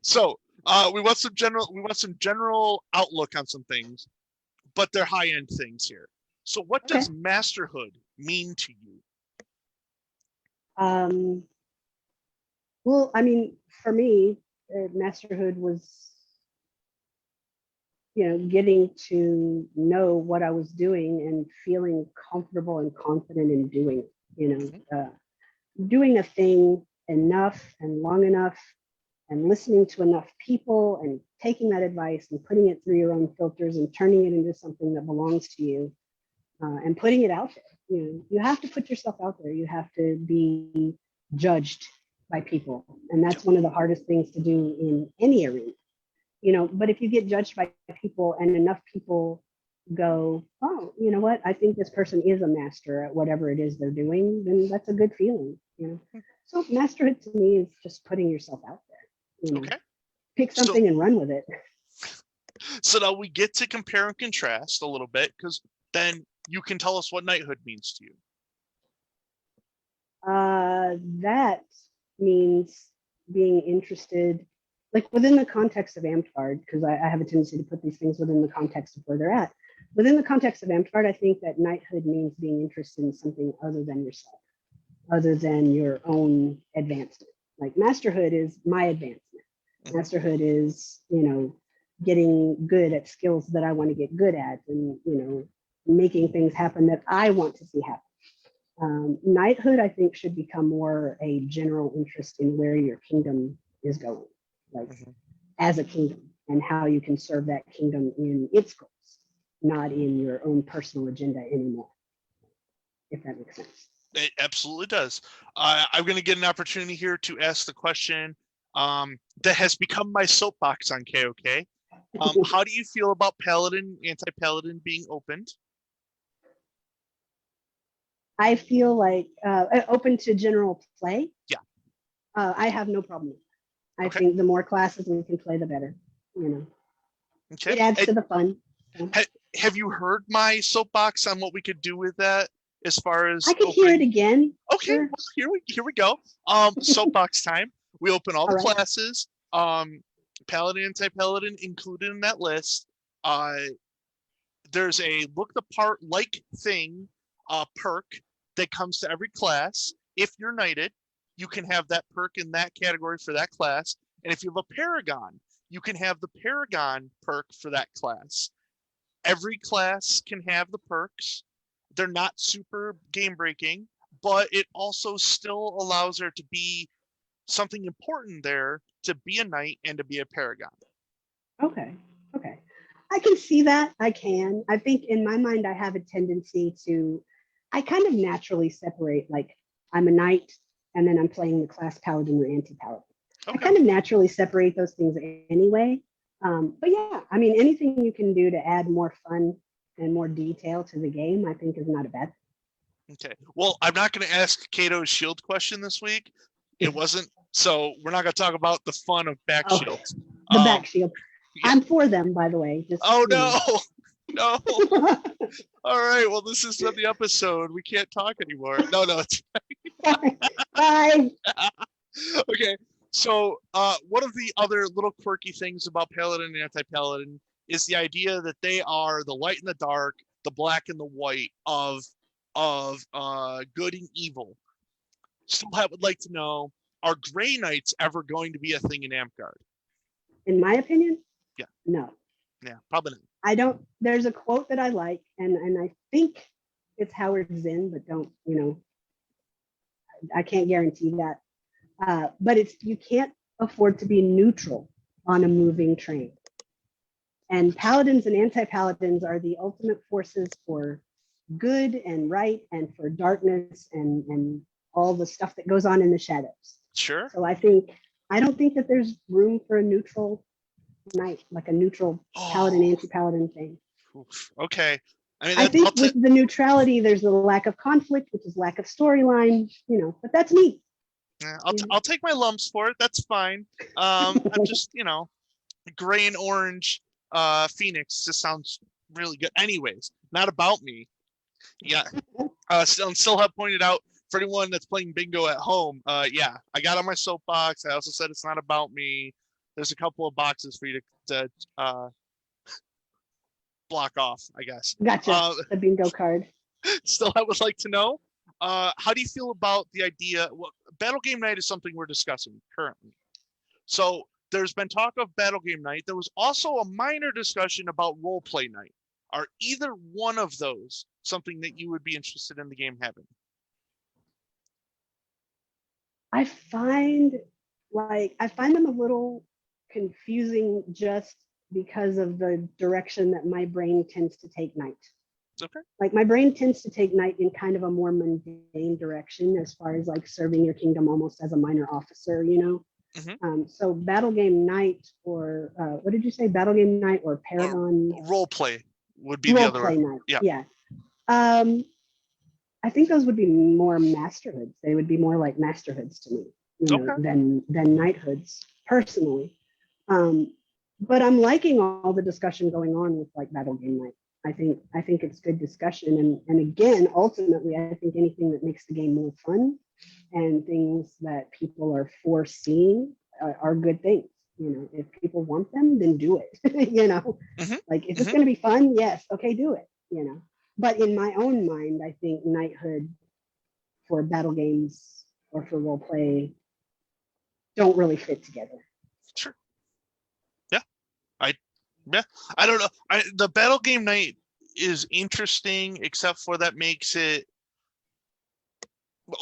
So we want some general outlook on some things, but they're high-end things here. So what does masterhood mean to you? Well, I mean, for me, masterhood was, getting to know what I was doing and feeling comfortable and confident in doing it, doing a thing enough and long enough and listening to enough people and taking that advice and putting it through your own filters and turning it into something that belongs to you, and putting it out there. You have to put yourself out there. You have to be judged by people. And that's one of the hardest things to do in any arena. But if you get judged by people and enough people go, oh, you know what, I think this person is a master at whatever it is they're doing, then that's a good feeling. So masterhood to me is just putting yourself out there. Okay. Pick something and run with it. So now we get to compare and contrast a little bit, because then you can tell us what knighthood means to you. That means being interested, like within the context of Amtgard, because I have a tendency to put these things within the context of where they're at. Within the context of Amtgard, I think that knighthood means being interested in something other than yourself, other than your own advancement. Like masterhood is my advancement. Masterhood is, getting good at skills that I want to get good at, and making things happen that I want to see happen. Knighthood, I think, should become more a general interest in where your kingdom is going, like as a kingdom, and how you can serve that kingdom in its goals, not in your own personal agenda anymore, if that makes sense. It absolutely does. I'm going to get an opportunity here to ask the question that has become my soapbox on KOK. How do you feel about Paladin, anti-Paladin being opened? I feel like open to general play. Yeah. I have no problem with that. I Okay. think the more classes we can play, the better. Okay. It adds to the fun. Have you heard my soapbox on what we could do with that as far as I could hear it again. Okay, Sure. well, here we go. Soapbox time. We open all the All right. classes. Paladin, anti-Paladin included in that list. There's a look the part like thing perk that comes to every class. If you're knighted, you can have that perk in that category for that class. And if you have a paragon, you can have the paragon perk for that class. Every class can have the perks. They're not super game breaking, but it also still allows there to be something important there to be a knight and to be a paragon. Okay. I can see that. I think in my mind, I have a tendency I kind of naturally separate, like I'm a knight and then I'm playing the class paladin or anti-paladin. Okay. I kind of naturally separate those things anyway. But yeah, I mean, anything you can do to add more fun and more detail to the game, I think is not a bad thing. Okay. Well, I'm not going to ask Cato's shield question this week. It wasn't. So we're not going to talk about the fun of back shields. The back shield. Yeah. I'm for them, by the way. No. No. All right. Well, this is the episode. We can't talk anymore. No, it's fine. Bye. Okay. So one of the other little quirky things about Paladin and anti-Paladin is the idea that they are the light and the dark, the black and the white of good and evil. So I would like to know, are Grey Knights ever going to be a thing in Amtgard? In my opinion? Yeah. No. Yeah, probably not. I don't, there's a quote that I like, and I think it's Howard Zinn, but I can't guarantee that. But you can't afford to be neutral on a moving train. And paladins and anti-paladins are the ultimate forces for good and right and for darkness and all the stuff that goes on in the shadows. Sure. So I don't think that there's room for a neutral knight, like a neutral paladin, anti-paladin thing. Okay. I think with the neutrality, there's a lack of conflict, which is lack of storyline, but that's me. Yeah, I'll take my lumps for it. That's fine. I'm just, gray and orange Phoenix just sounds really good. Anyways, not about me. Yeah. Still have pointed out for anyone that's playing bingo at home. Yeah, I got on my soapbox. I also said it's not about me. There's a couple of boxes for you to block off, I guess. Gotcha. The bingo card. Still, I would like to know, how do you feel about the idea? Well, Battle Game Night is something we're discussing currently. So there's been talk of Battle Game Night. There was also a minor discussion about Role Play Night. Are either one of those something that you would be interested in the game having? I find them a little confusing just because of the direction that my brain tends to take night. Okay. Like my brain tends to take night in kind of a more mundane direction as far as like serving your kingdom almost as a minor officer, So Battle Game Night or what did you say? Battle Game Night or Paragon? Role play would be the other one. Night. Yeah. I think those would be more masterhoods. They would be more like masterhoods to me, than knighthoods personally. But I'm liking all the discussion going on with like Battle Game Night. I think it's good discussion, and again, ultimately, I think anything that makes the game more fun and things that people are foreseeing are good things. If people want them, then do it. Like if it's going to be fun, yes, okay, do it. But in my own mind, I think knighthood for battle games or for role play don't really fit together. Sure. Yeah, Yeah, I don't know. The battle game night is interesting, except for that makes it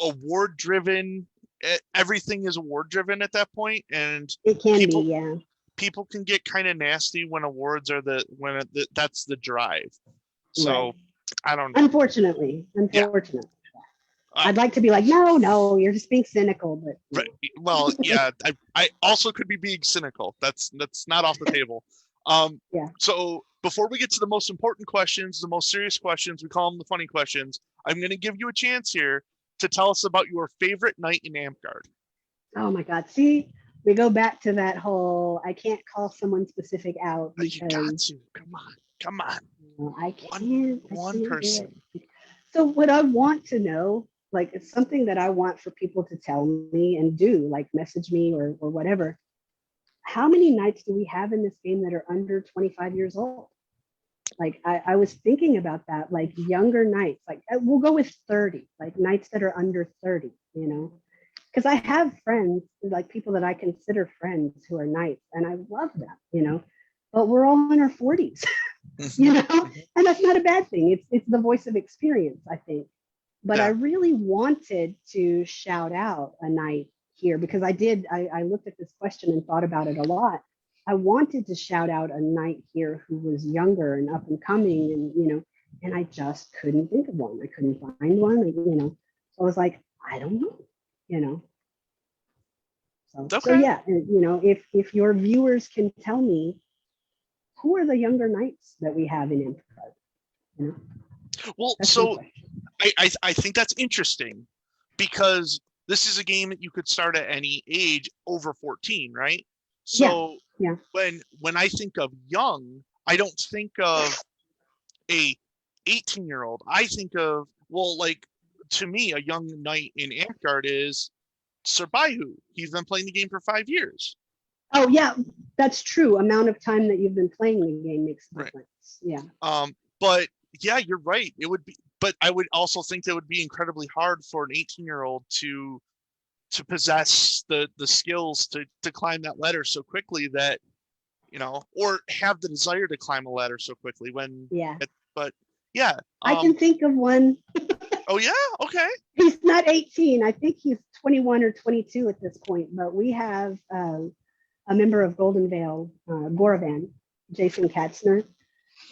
award driven. Everything is award driven at that point, and It can be, people yeah. people can get kind of nasty when awards are that's the drive. Right. So I don't know. Unfortunately, Yeah. I'd like to be like, no, you're just being cynical, but Right. Well, yeah, I also could be being cynical. That's not off the table. Yeah. So before we get to the most important questions, the most serious questions, we call them the funny questions. I'm going to give you a chance here to tell us about your favorite night in Amtgard. Oh my God. See, we go back to that whole, I can't call someone specific out You got because to. Come on. I One can't do person. it. So what I want to know, like it's something that I want for people to tell me and do, like message me or whatever. How many nights do we have in this game that are under 25 years old? Like I was thinking about that, like younger nights, like we'll go with 30, like nights that are under 30, you know, because I have friends, like people that I consider friends who are knights, and I love them, you know, but we're all in our 40s, you know, and that's not a bad thing. It's the voice of experience, I think. But Yeah. I really wanted to shout out a night here because I looked at this question and thought about it a lot. I wanted to shout out a knight here who was younger and up and coming, and you know, and I just couldn't think of one. I couldn't find one, you know. So I was like, I don't know, you know. So Okay. yeah, you know, if your viewers can tell me who are the younger knights that we have in Empire, you know. Well, That's so I think that's interesting because this is a game that you could start at any age over 14, right? So yeah. when I think of young, I don't think of a 18-year-old. I think of, well, like to me, a young knight in Amtgard is Sir Baihu. He's been playing the game for 5 years. Oh yeah, that's true. Amount of time that you've been playing the game makes a difference. Right. Yeah. But yeah, you're right. It would be, but I would also think that would be incredibly hard for an 18-year-old to possess the skills to climb that ladder so quickly that, you know, or have the desire to climb a ladder so quickly but yeah. I can think of one. Oh yeah, okay. He's not 18. I think he's 21 or 22 at this point, but we have a member of Golden Vale, Goravan, Jason Katzner,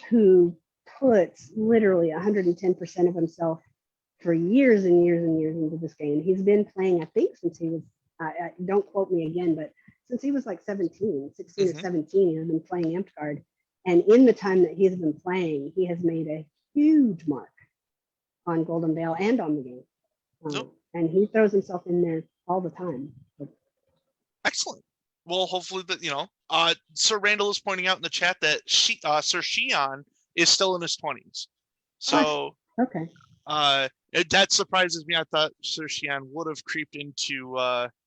who puts literally 110% of himself for years and years and years into this game. He's been playing, I think, since he was, don't quote me again, but since he was like 16 or 17, he has been playing Amtgard. And in the time that he's been playing, he has made a huge mark on Golden Vale and on the game. And he throws himself in there all the time. Excellent. Well, hopefully that, you know, Sir Randall is pointing out in the chat that Sir Shion is still in his 20s. So okay. That surprises me. I thought Sir Shion would have creeped into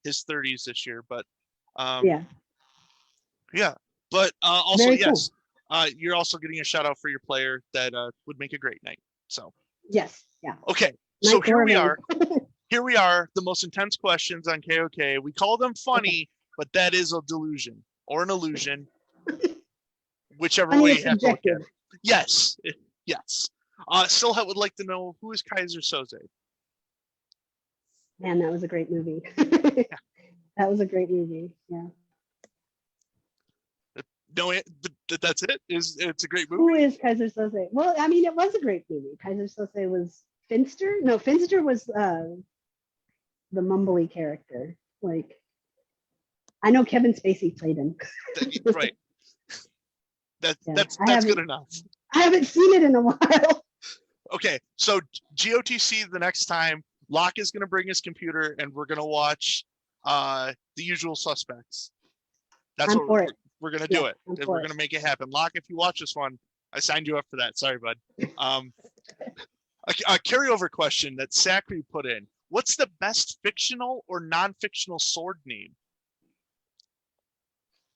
his 30s this year, but yeah. But also very yes, cool. You're also getting a shout out for your player that would make a great night. So yes, yeah. Okay, so here we are. Here we are. The most intense questions on KOK. We call them funny, but that is a delusion or an illusion, whichever way you have to look at it. Yes, yes. Silhouette would like to know, who is Kaiser Soze? Man, that was a great movie. That was a great movie. Yeah. No, that's it. It's a great movie. Who is Kaiser Soze? Well, I mean, it was a great movie. Kaiser Soze was Finster. No, Finster was the mumbly character. Like, I know Kevin Spacey played him. Right. That's good enough. I haven't seen it in a while. Okay, so GOTC the next time, Locke is going to bring his computer and we're going to watch The Usual Suspects. That's what we're going to do it. We're going to make it happen. Locke, if you watch this one, I signed you up for that. Sorry, bud. A carryover question that Zachary put in. What's the best fictional or non-fictional sword name?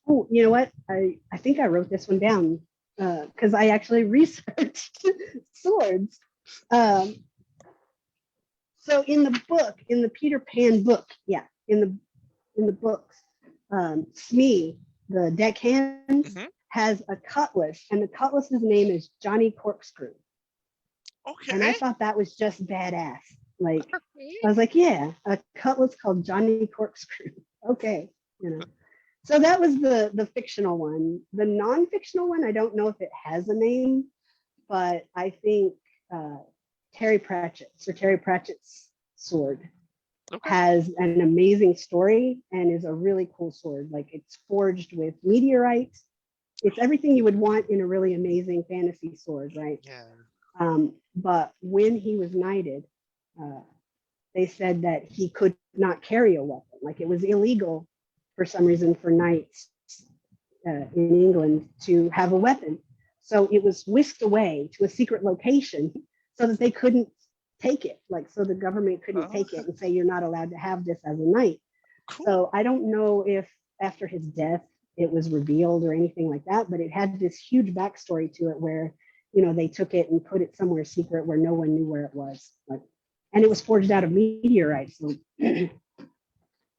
Oh, you know what? I think I wrote this one down because I actually researched swords. So in the book, in the Peter Pan book, in the books, Smee, the deckhand, has a cutlass, and the cutlass's name is Johnny Corkscrew. Okay. And I thought that was just badass. Like, I was like, yeah, a cutlass called Johnny Corkscrew. Okay, you know. So that was the fictional one. The non-fictional one, I don't know if it has a name, but I think Terry Pratchett's sword has an amazing story and is a really cool sword. Like, it's forged with meteorite. It's everything you would want in a really amazing fantasy sword, right? Yeah. But when he was knighted, they said that he could not carry a weapon. Like, it was illegal for some reason for knights in England to have a weapon. So it was whisked away to a secret location so that they couldn't take it. Like, so the government couldn't take it and say, you're not allowed to have this as a knight. Cool. So I don't know if after his death it was revealed or anything like that, but it had this huge backstory to it where, you know, they took it and put it somewhere secret where no one knew where it was. Like, and it was forged out of meteorite. So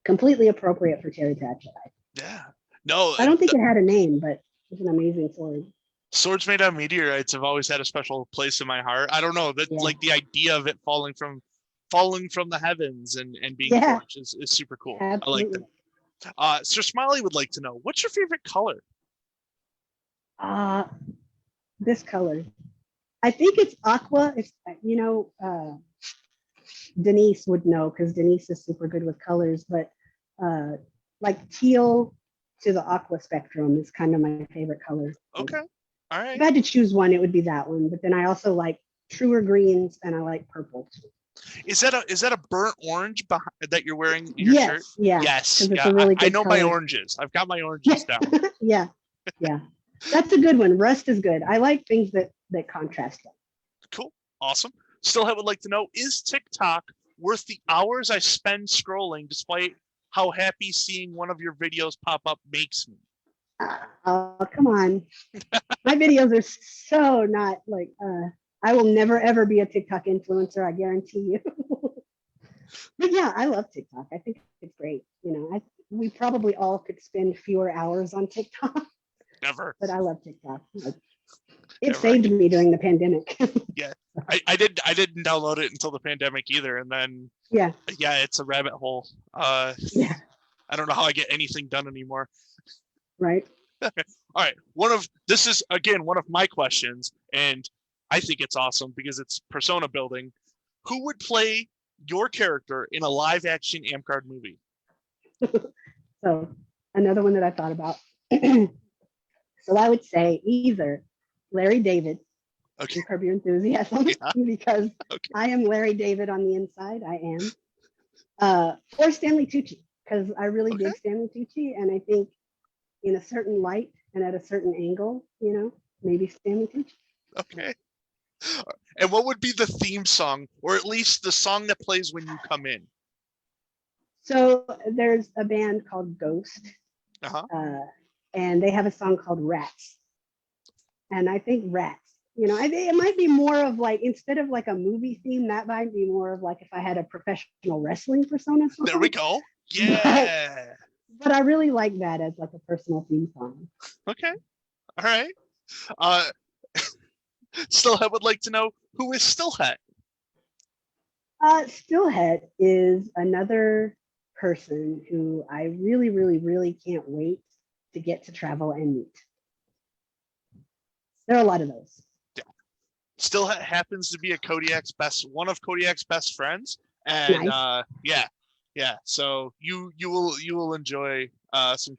completely appropriate for Terry Pratchett. Yeah. No, I don't think it had a name, but it's an amazing sword. Swords made out of meteorites have always had a special place in my heart. I don't know that like the idea of it falling from the heavens and being forged is super cool. Absolutely. I like that. Sir Smiley would like to know, what's your favorite color? This color. I think it's aqua. It's, you know, Denise would know because Denise is super good with colors, but like teal to the aqua spectrum is kind of my favorite color. Okay. All right. If I had to choose one, it would be that one. But then I also like truer greens and I like purple. Is that a burnt orange that you're wearing in your shirt? Yeah. Yes. Yeah. Really I know color. my oranges. I've got my oranges down. Yeah. That's a good one. Rust is good. I like things that contrast them. Cool. Awesome. Still would like to know, is TikTok worth the hours I spend scrolling despite how happy seeing one of your videos pop up makes me? Oh, come on. My videos are so not like, I will never, ever be a TikTok influencer. I guarantee you. But yeah, I love TikTok. I think it's great. You know, we probably all could spend fewer hours on TikTok. Never. But I love TikTok. It saved me during the pandemic. Yeah. I didn't download it until the pandemic either. And then, yeah, it's a rabbit hole. Yeah. I don't know how I get anything done anymore. Right. All right. This is again one of my questions, and I think it's awesome because it's persona building. Who would play your character in a live action Amcard movie? So another one that I thought about. So I would say either Larry David from Curb Your Enthusiasm, because I am Larry David on the inside. I am. Or Stanley Tucci, because I really dig Stanley Tucci, and I think in a certain light and at a certain angle, you know, maybe Stanley Tucci. Okay. And what would be the theme song, or at least the song that plays when you come in? So there's a band called Ghost, and they have a song called Rats. And I think Rats, you know, it might be more of like, instead of like a movie theme, that might be more of like if I had a professional wrestling persona song. There we go. Yeah. But I really like that as like a personal theme song. Okay. All right. Stillhead would like to know, who is Stillhead? Stillhead is another person who I really, really, really can't wait to get to travel and meet. There are a lot of those. Yeah. Stillhead happens to be one of Kodiak's best friends, and nice. Yeah. So you will enjoy some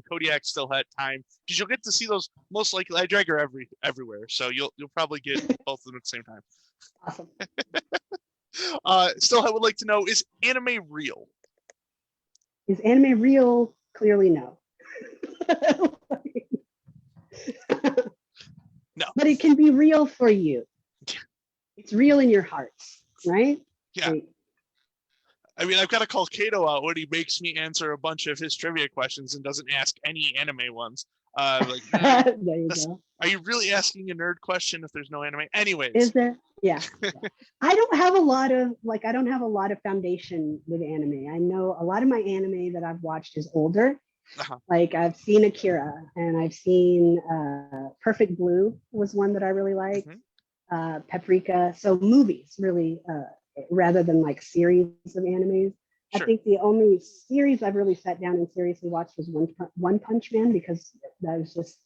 Kodiak Stillhead time, because you'll get to see those. Most likely, I drag her everywhere, so you'll probably get both of them at the same time. Awesome. Stillhead would like to know, is anime real? Is anime real? Clearly no. No. But it can be real for you. It's real in your hearts, right? Yeah. Like, I mean, I've got to call Kato out when he makes me answer a bunch of his trivia questions and doesn't ask any anime ones. Like, there you go. Are you really asking a nerd question if there's no anime? Anyways. Is there? Yeah. I don't have a lot of foundation with anime. I know a lot of my anime that I've watched is older. Like I've seen Akira, and I've seen Perfect Blue was one that I really liked. Paprika. So movies, really, rather than like series of animes. I think the only series I've really sat down and seriously watched was One Punch Man, because that was just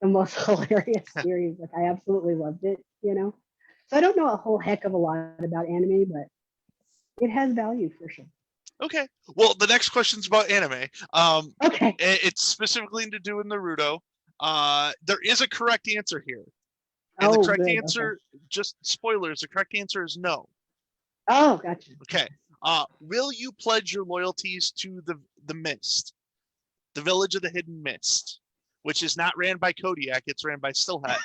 the most hilarious series. Like I absolutely loved it, you know. So I don't know a whole heck of a lot about anime, but it has value for sure. Okay. Well, the next question's about anime. Okay. It's specifically to do with Naruto. There is a correct answer here. And Oh, the correct good. answer, just spoilers, the correct answer is no. Oh, gotcha. Okay. Will you pledge your loyalties to the Mist, the Village of the Hidden Mist, which is not ran by Kodiak, it's ran by Stillhat.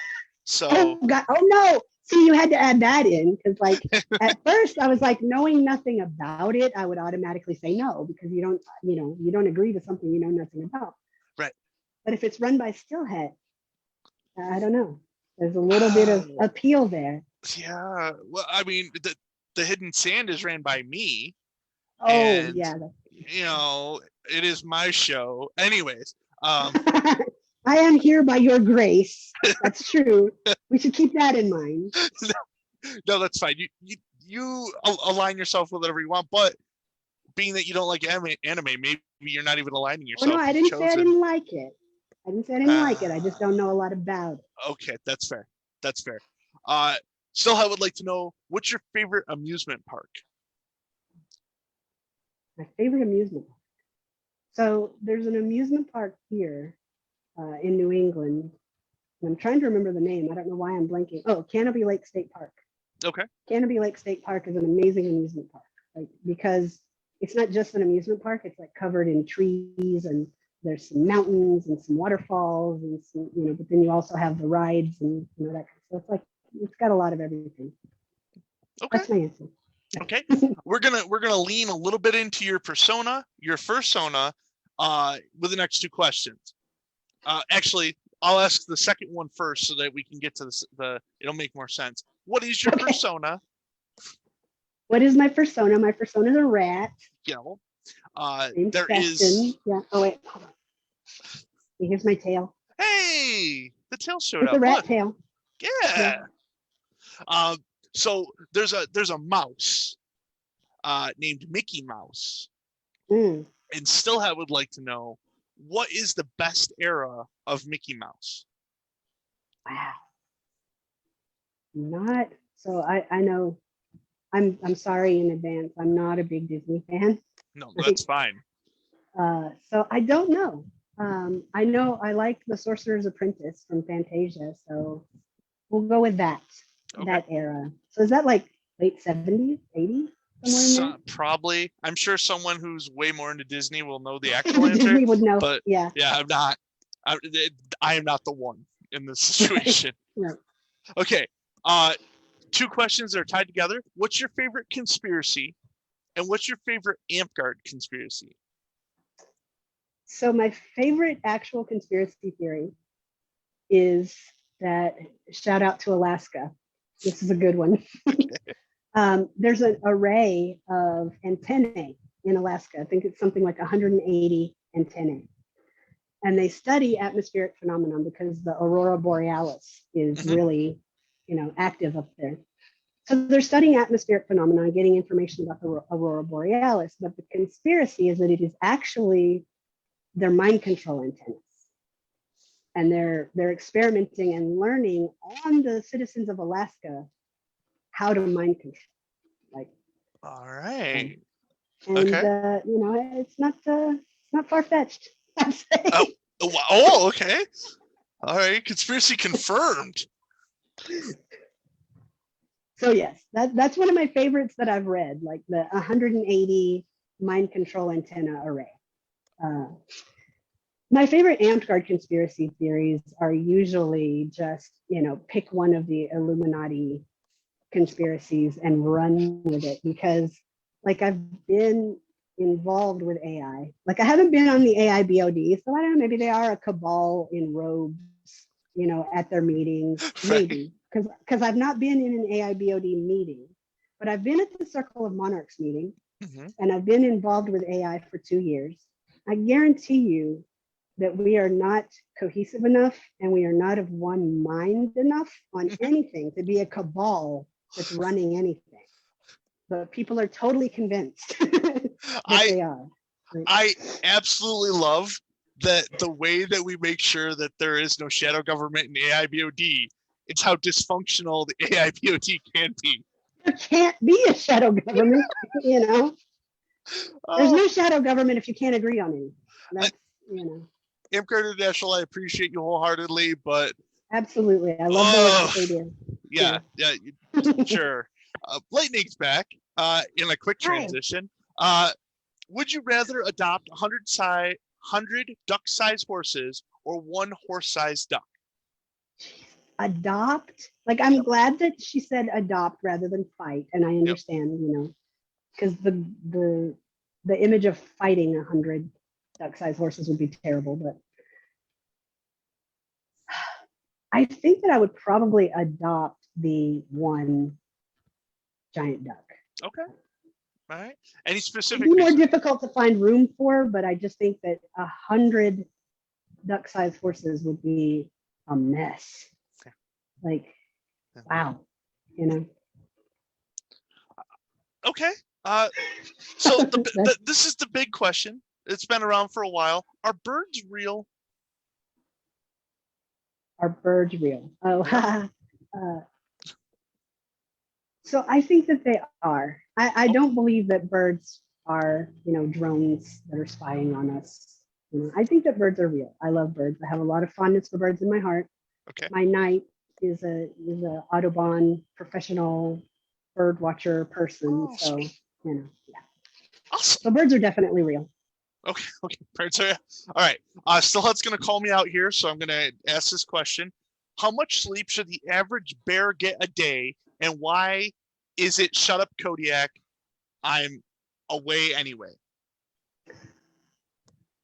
So oh God, oh no. See, you had to add that in, because like at first I was like, knowing nothing about it, I would automatically say no, because you don't agree to something you know nothing about. right. But if it's run by Stillhat, I don't know. There's a little bit of appeal there. Yeah. Well, I mean, the Hidden Sand is ran by me. Oh, and yeah. it is my show. Anyways, I am here by your grace. That's true. We should keep that in mind. No, that's fine. You align yourself with whatever you want, but being that you don't like anime, maybe you're not even aligning yourself. Oh no, I didn't say I didn't like it. I didn't say I didn't like it. I just don't know a lot about it. Okay, that's fair. That's fair. Still, I would like to know, what's your favorite amusement park? My favorite amusement park. So there's an amusement park here in New England. And I'm trying to remember the name. I don't know why I'm blanking. Oh, Canopy Lake State Park. Okay. Canopy Lake State Park is an amazing amusement park, like, because it's not just an amusement park. It's like covered in trees, and there's some mountains and some waterfalls, and some, but then you also have the rides and that kind of stuff. So it's like, it's got a lot of everything. Okay. That's my answer. Okay. we're gonna lean a little bit into your persona, your fursona, with the next two questions. Actually, I'll ask the second one first so that we can get to it'll make more sense. What is your persona? What is my persona? My persona is a rat. You know, there Sefton. Is. Yeah. Oh wait. Hold on. Here's my tail. Hey, the tail showed up. It's a rat tail. Yeah. So there's a mouse named Mickey Mouse. And still, I would like to know, what is the best era of Mickey Mouse? Wow. Not so. I know. I'm sorry in advance. I'm not a big Disney fan. No, that's fine. So I don't know. I know I like The Sorcerer's Apprentice from Fantasia, so we'll go with that. Okay. That era. So is that like late 70s, 80s? Probably. I'm sure someone who's way more into Disney will know the actual answer. Disney would know. But yeah, I'm not. I am not the one in this situation. Right. Okay. Two questions that are tied together. What's your favorite conspiracy, and what's your favorite Amtgard conspiracy? So my favorite actual conspiracy theory is that, shout out to Alaska. This is a good one. There's an array of antennae in Alaska. I think it's something like 180 antennae. And they study atmospheric phenomenon because the aurora borealis is really, active up there. So they're studying atmospheric phenomena, getting information about the aurora borealis. But the conspiracy is that it is actually their mind control antennas. And they're experimenting and learning on the citizens of Alaska how to mind control. Like, all right. And okay. It's not far-fetched. Oh, okay. All right, conspiracy confirmed. So yes, that's one of my favorites that I've read, like the 180 mind control antenna array. My favorite Amtgard conspiracy theories are usually just, pick one of the Illuminati conspiracies and run with it, because like I've been involved with AI. Like I haven't been on the AI BOD, so I don't know, maybe they are a cabal in robes, at their meetings, maybe. Because I've not been in an AI BOD meeting, but I've been at the Circle of Monarchs meeting, and I've been involved with AI for 2 years. I guarantee you that we are not cohesive enough and we are not of one mind enough on anything to be a cabal that's running anything. But people are totally convinced that they are. I absolutely love that the way that we make sure that there is no shadow government in AIBOD, it's how dysfunctional the AIBOD can be. There can't be a shadow government, you know. There's no shadow government if you can't agree on anything. That's, you know. Imp International, I appreciate you wholeheartedly, but absolutely, I love the work that they do. Yeah, sure. Lightning's back. In a quick transition, would you rather adopt 100 duck-sized horses or one horse-sized duck? Adopt? Like, I'm glad that she said adopt rather than fight, and I understand, you know, because the image of fighting 100 duck-sized horses would be terrible, but I think that I would probably adopt the one giant duck. Okay. All right. Any specific It'd be more difficult to find room for, but I just think that 100 duck-sized horses would be a mess. Like, wow, you know. Okay. So this is the big question. It's been around for a while. Are birds real? Are birds real? Oh, so I think that they are. I don't believe that birds are, you know, drones that are spying on us. You know, I think that birds are real. I love birds. I have a lot of fondness for birds in my heart. Okay. My knight is a Audubon professional bird watcher person. So, you know, yeah. Awesome. So birds are definitely real. Okay. Birds are, all right. Stillhead's going to call me out here, so I'm going to ask this question. How much sleep should the average bear get a day, and why is it shut up, Kodiak? I'm away anyway.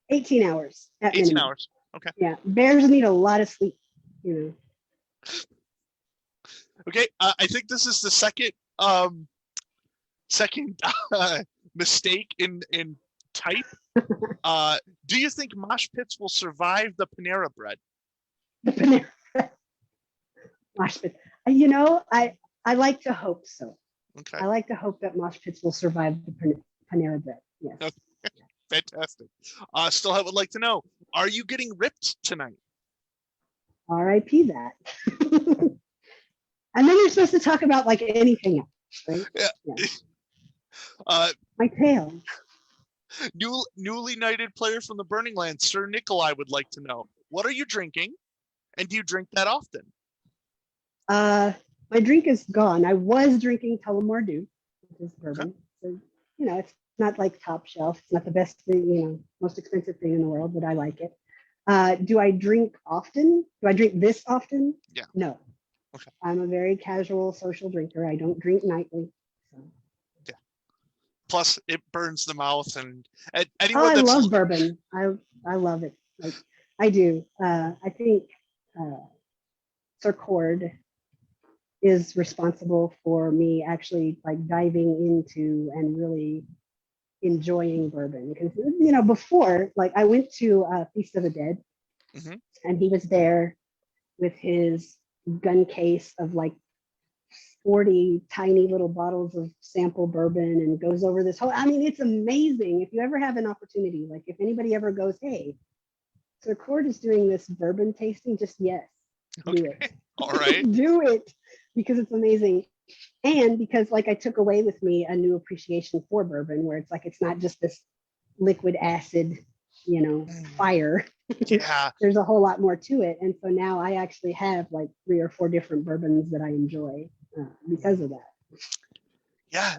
18 hours. 18 minimum. Hours. Okay. Yeah. Bears need a lot of sleep, you know. Okay. I think this is the second mistake in type. Do you think mosh pits will survive the Panera bread? The Panera bread. Mosh pits. You know, I like to hope so. Okay. I like to hope that mosh pits will survive the Panera bread. Yes. Okay. Fantastic. Stillhead would like to know, are you getting ripped tonight? R.I.P. that. And then you're supposed to talk about like anything else, right? Yeah. My tail. Newly knighted player from the Burning Lands, Sir Nikolai would like to know, what are you drinking, and do you drink that often? My drink is gone. I was drinking Tullamore Dew, which is bourbon. Okay. So, you know, it's not like top shelf. It's not the best thing, you know, most expensive thing in the world, but I like it. Do I drink often? Do I drink this often? Yeah. No. Okay. I'm a very casual social drinker. I don't drink nightly. So. Yeah. Plus, it burns the mouth, and anyone. Oh, I love bourbon. I love it. Like I do. I think Sir Cord is responsible for me actually like diving into and really enjoying bourbon, because, you know, before, like, I went to Feast of the Dead, and he was there with his gun case of like 40 tiny little bottles of sample bourbon, and goes over this whole, I mean, it's amazing. If you ever have an opportunity, like if anybody ever goes, hey, Sir Cord is doing this bourbon tasting, just yes, do it. All right. Do it, because it's amazing. And because like I took away with me a new appreciation for bourbon, where it's like, it's not just this liquid acid, you know, fire. Yeah. There's a whole lot more to it. And so now I actually have like 3 or 4 different bourbons that I enjoy because of that. Yeah.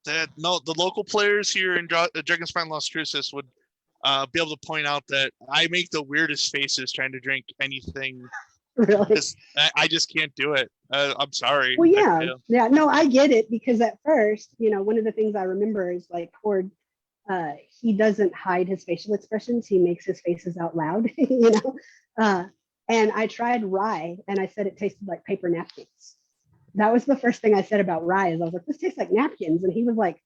The local players here in Dragon's Spine Las Cruces would be able to point out that I make the weirdest faces trying to drink anything. Really? I just can't do it. I'm sorry. Well, yeah. No, I get it, because at first, you know, one of the things I remember is like Cord, he doesn't hide his facial expressions. He makes his faces out loud, you know. And I tried rye, and I said it tasted like paper napkins. That was the first thing I said about rye. Is I was like, this tastes like napkins, and he was like,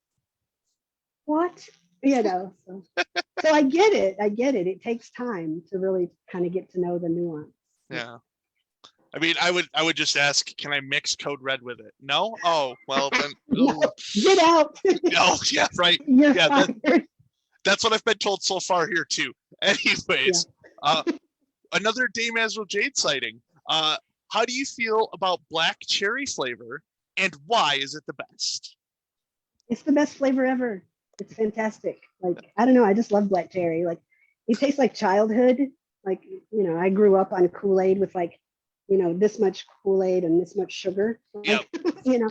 what? You know. So. So I get it. It takes time to really kind of get to know the nuance. Yeah. I mean, I would just ask, can I mix Code Red with it? No? Oh, well then. No, get out. No, yeah, right. You're Yeah, fired. that's what I've been told so far here too. Anyways, another Dame Azrael Jade sighting. How do you feel about black cherry flavor, and why is it the best? It's the best flavor ever. It's fantastic. Like, I don't know, I just love black cherry. Like, it tastes like childhood. Like, I grew up on Kool-Aid with like, this much Kool-Aid and this much sugar. Like, Yep. Yeah.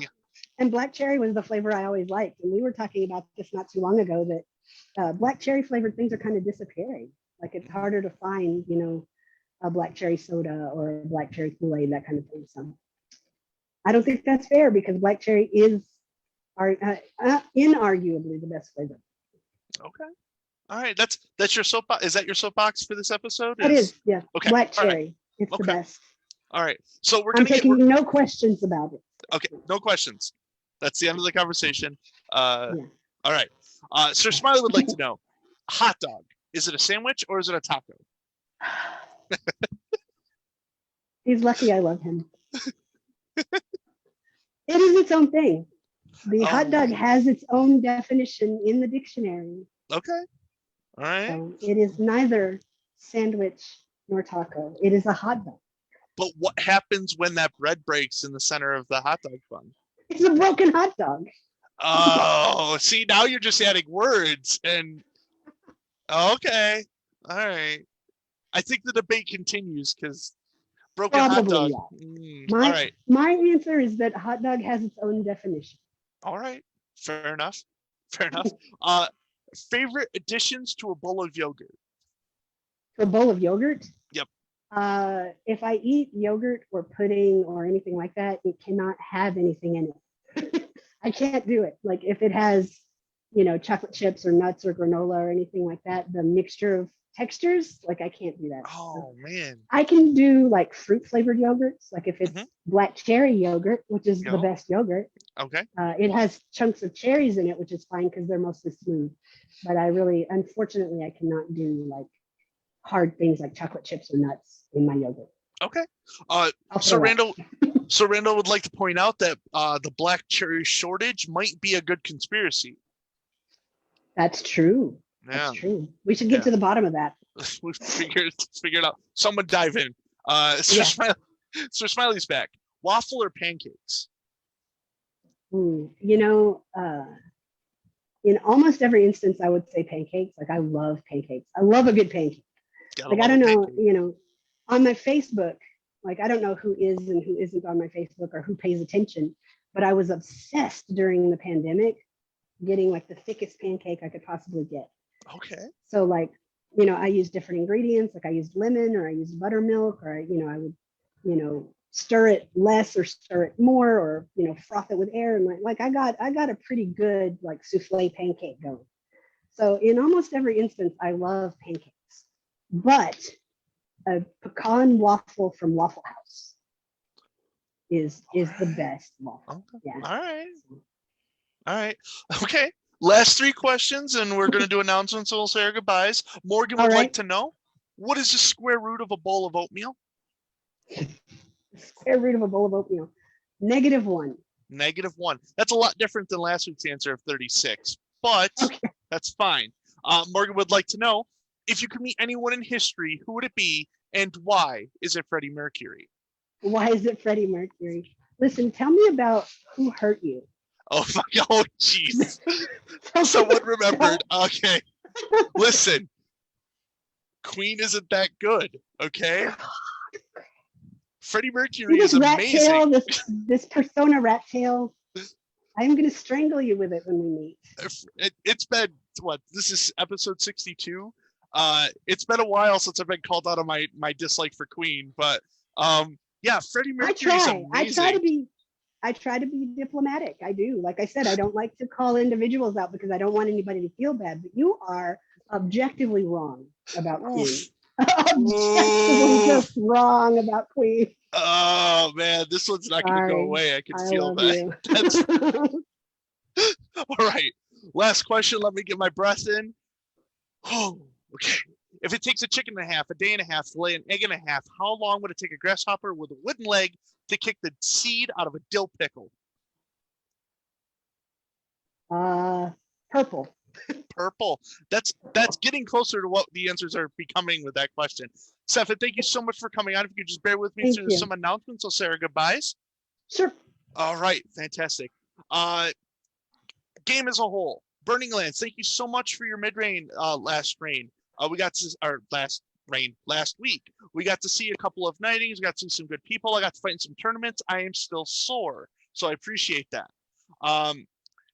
And black cherry was the flavor I always liked. And we were talking about this not too long ago that black cherry flavored things are kind of disappearing. Like, it's harder to find, a black cherry soda or a black cherry Kool-Aid, that kind of thing. So I don't think that's fair because black cherry is inarguably the best flavor. Okay. All right. That's your soapbox. Is that your soapbox for this episode? It is. Yeah. Okay. Black cherry. Right. It's the best. All right. So I'm taking no questions about it. Okay. No questions. That's the end of the conversation. All right. Sir Smiley would like to know, hot dog, is it a sandwich or is it a taco? He's lucky I love him. It is its own thing. The hot dog has its own definition in the dictionary. Okay. All right. So it is neither sandwich nor taco. It is a hot dog. But what happens when that bread breaks in the center of the hot dog bun? It's a broken hot dog. Oh, see, now you're just adding words and okay. All right. I think the debate continues because broken Probably, hot dog. yeah. All right. My answer is that hot dog has its own definition. All right. Fair enough. Favorite additions to a bowl of yogurt? To a bowl of yogurt? Yep. If I eat yogurt or pudding or anything like that, it cannot have anything in it. I can't do it. Like if it has, chocolate chips or nuts or granola or anything like that, the mixture of textures, like I can't do that. Oh man. I can do like fruit flavored yogurts, like if it's black cherry yogurt, which is the best yogurt. Okay. It has chunks of cherries in it, which is fine because they're mostly smooth. But unfortunately, I cannot do like hard things like chocolate chips or nuts in my yogurt. Okay. So Randall would like to point out that the black cherry shortage might be a good conspiracy. That's true. Yeah. That's true. We should get to the bottom of that. We figured it out. Someone dive in. Sir Smiley's back. Waffle or pancakes? In almost every instance, I would say pancakes. Like I love pancakes. I love a good pancake. Like I don't know, on my Facebook, like I don't know who is and who isn't on my Facebook or who pays attention, but I was obsessed during the pandemic getting like the thickest pancake I could possibly get. Okay. So like, I used different ingredients, like I used lemon or I used buttermilk or, I would, stir it less or stir it more or, froth it with air. And like I got a pretty good like souffle pancake going. So in almost every instance, I love pancakes, but a pecan waffle from Waffle House is the best waffle. Okay. Yeah. All right. Okay. Last three questions, and we're going to do announcements, and we'll say our goodbyes. Morgan would like to know, what is the square root of a bowl of oatmeal? Square root of a bowl of oatmeal. -1. -1. That's a lot different than last week's answer of 36, but that's fine. Morgan would like to know, if you could meet anyone in history, who would it be, and why is it Freddie Mercury? Why is it Freddie Mercury? Listen, tell me about who hurt you. Oh, jeez. Someone remembered. Okay. Listen, Queen isn't that good, okay? Freddie Mercury is amazing. This persona rat tail. I'm going to strangle you with it when we meet. It's been, this is episode 62. It's been a while since I've been called out on my dislike for Queen, but yeah, Freddie Mercury is amazing. I try to be diplomatic. I do. Like I said, I don't like to call individuals out because I don't want anybody to feel bad, but you are objectively wrong about Queen. Objectively just wrong about Queen. Oh man, this one's not going to go away. I can feel that. All right. Last question. Let me get my breath in. Oh, okay. If it takes a chicken and a half, a day and a half to lay an egg and a half, how long would it take a grasshopper with a wooden leg to kick the seed out of a dill pickle? Purple. Purple. That's getting closer to what the answers are becoming with that question. Sefton, thank you so much for coming on. If you could just bear with me Thank through you. some announcements, I'll say our goodbyes. Sure. All right, fantastic. Game as a whole, Burning Lands, thank you so much for your mid-rain last rain. We got to our last week. We got to see a couple of nightings, we got to see some good people. I got to fight in some tournaments. I am still sore, so I appreciate that.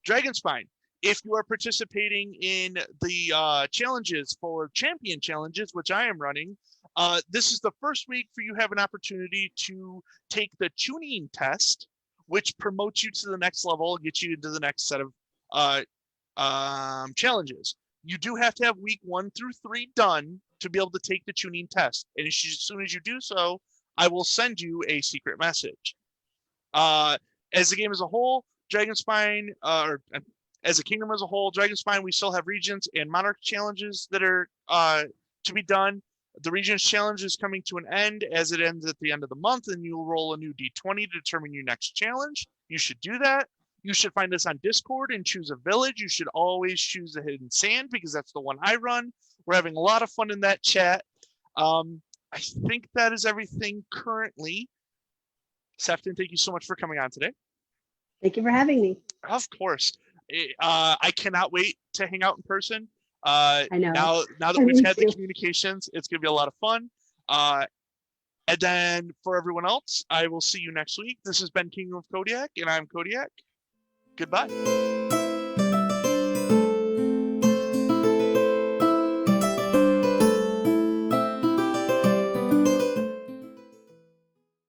Dragonspine, if you are participating in the challenges for champion challenges, which I am running, this is the first week for you have an opportunity to take the tuning test, which promotes you to the next level and gets you into the next set of challenges. You do have to have week 1 through 3 done to be able to take the tuning test. And as soon as you do so, I will send you a secret message. As the game as a whole, Dragonspine, or as a kingdom as a whole, Dragonspine, we still have Regents and Monarch challenges that are to be done. The Regents challenge is coming to an end as it ends at the end of the month, and you'll roll a new D20 to determine your next challenge. You should do that. You should find us on Discord and choose a village. You should always choose the Hidden Sand because that's the one I run. We're having a lot of fun in that chat. I think that is everything currently. Sefton, thank you so much for coming on today. Thank you for having me. Of course. I cannot wait to hang out in person. I know. Now that we've had the communications, it's going to be a lot of fun. And then for everyone else, I will see you next week. This has been King of Kodiak, and I'm Kodiak. Goodbye.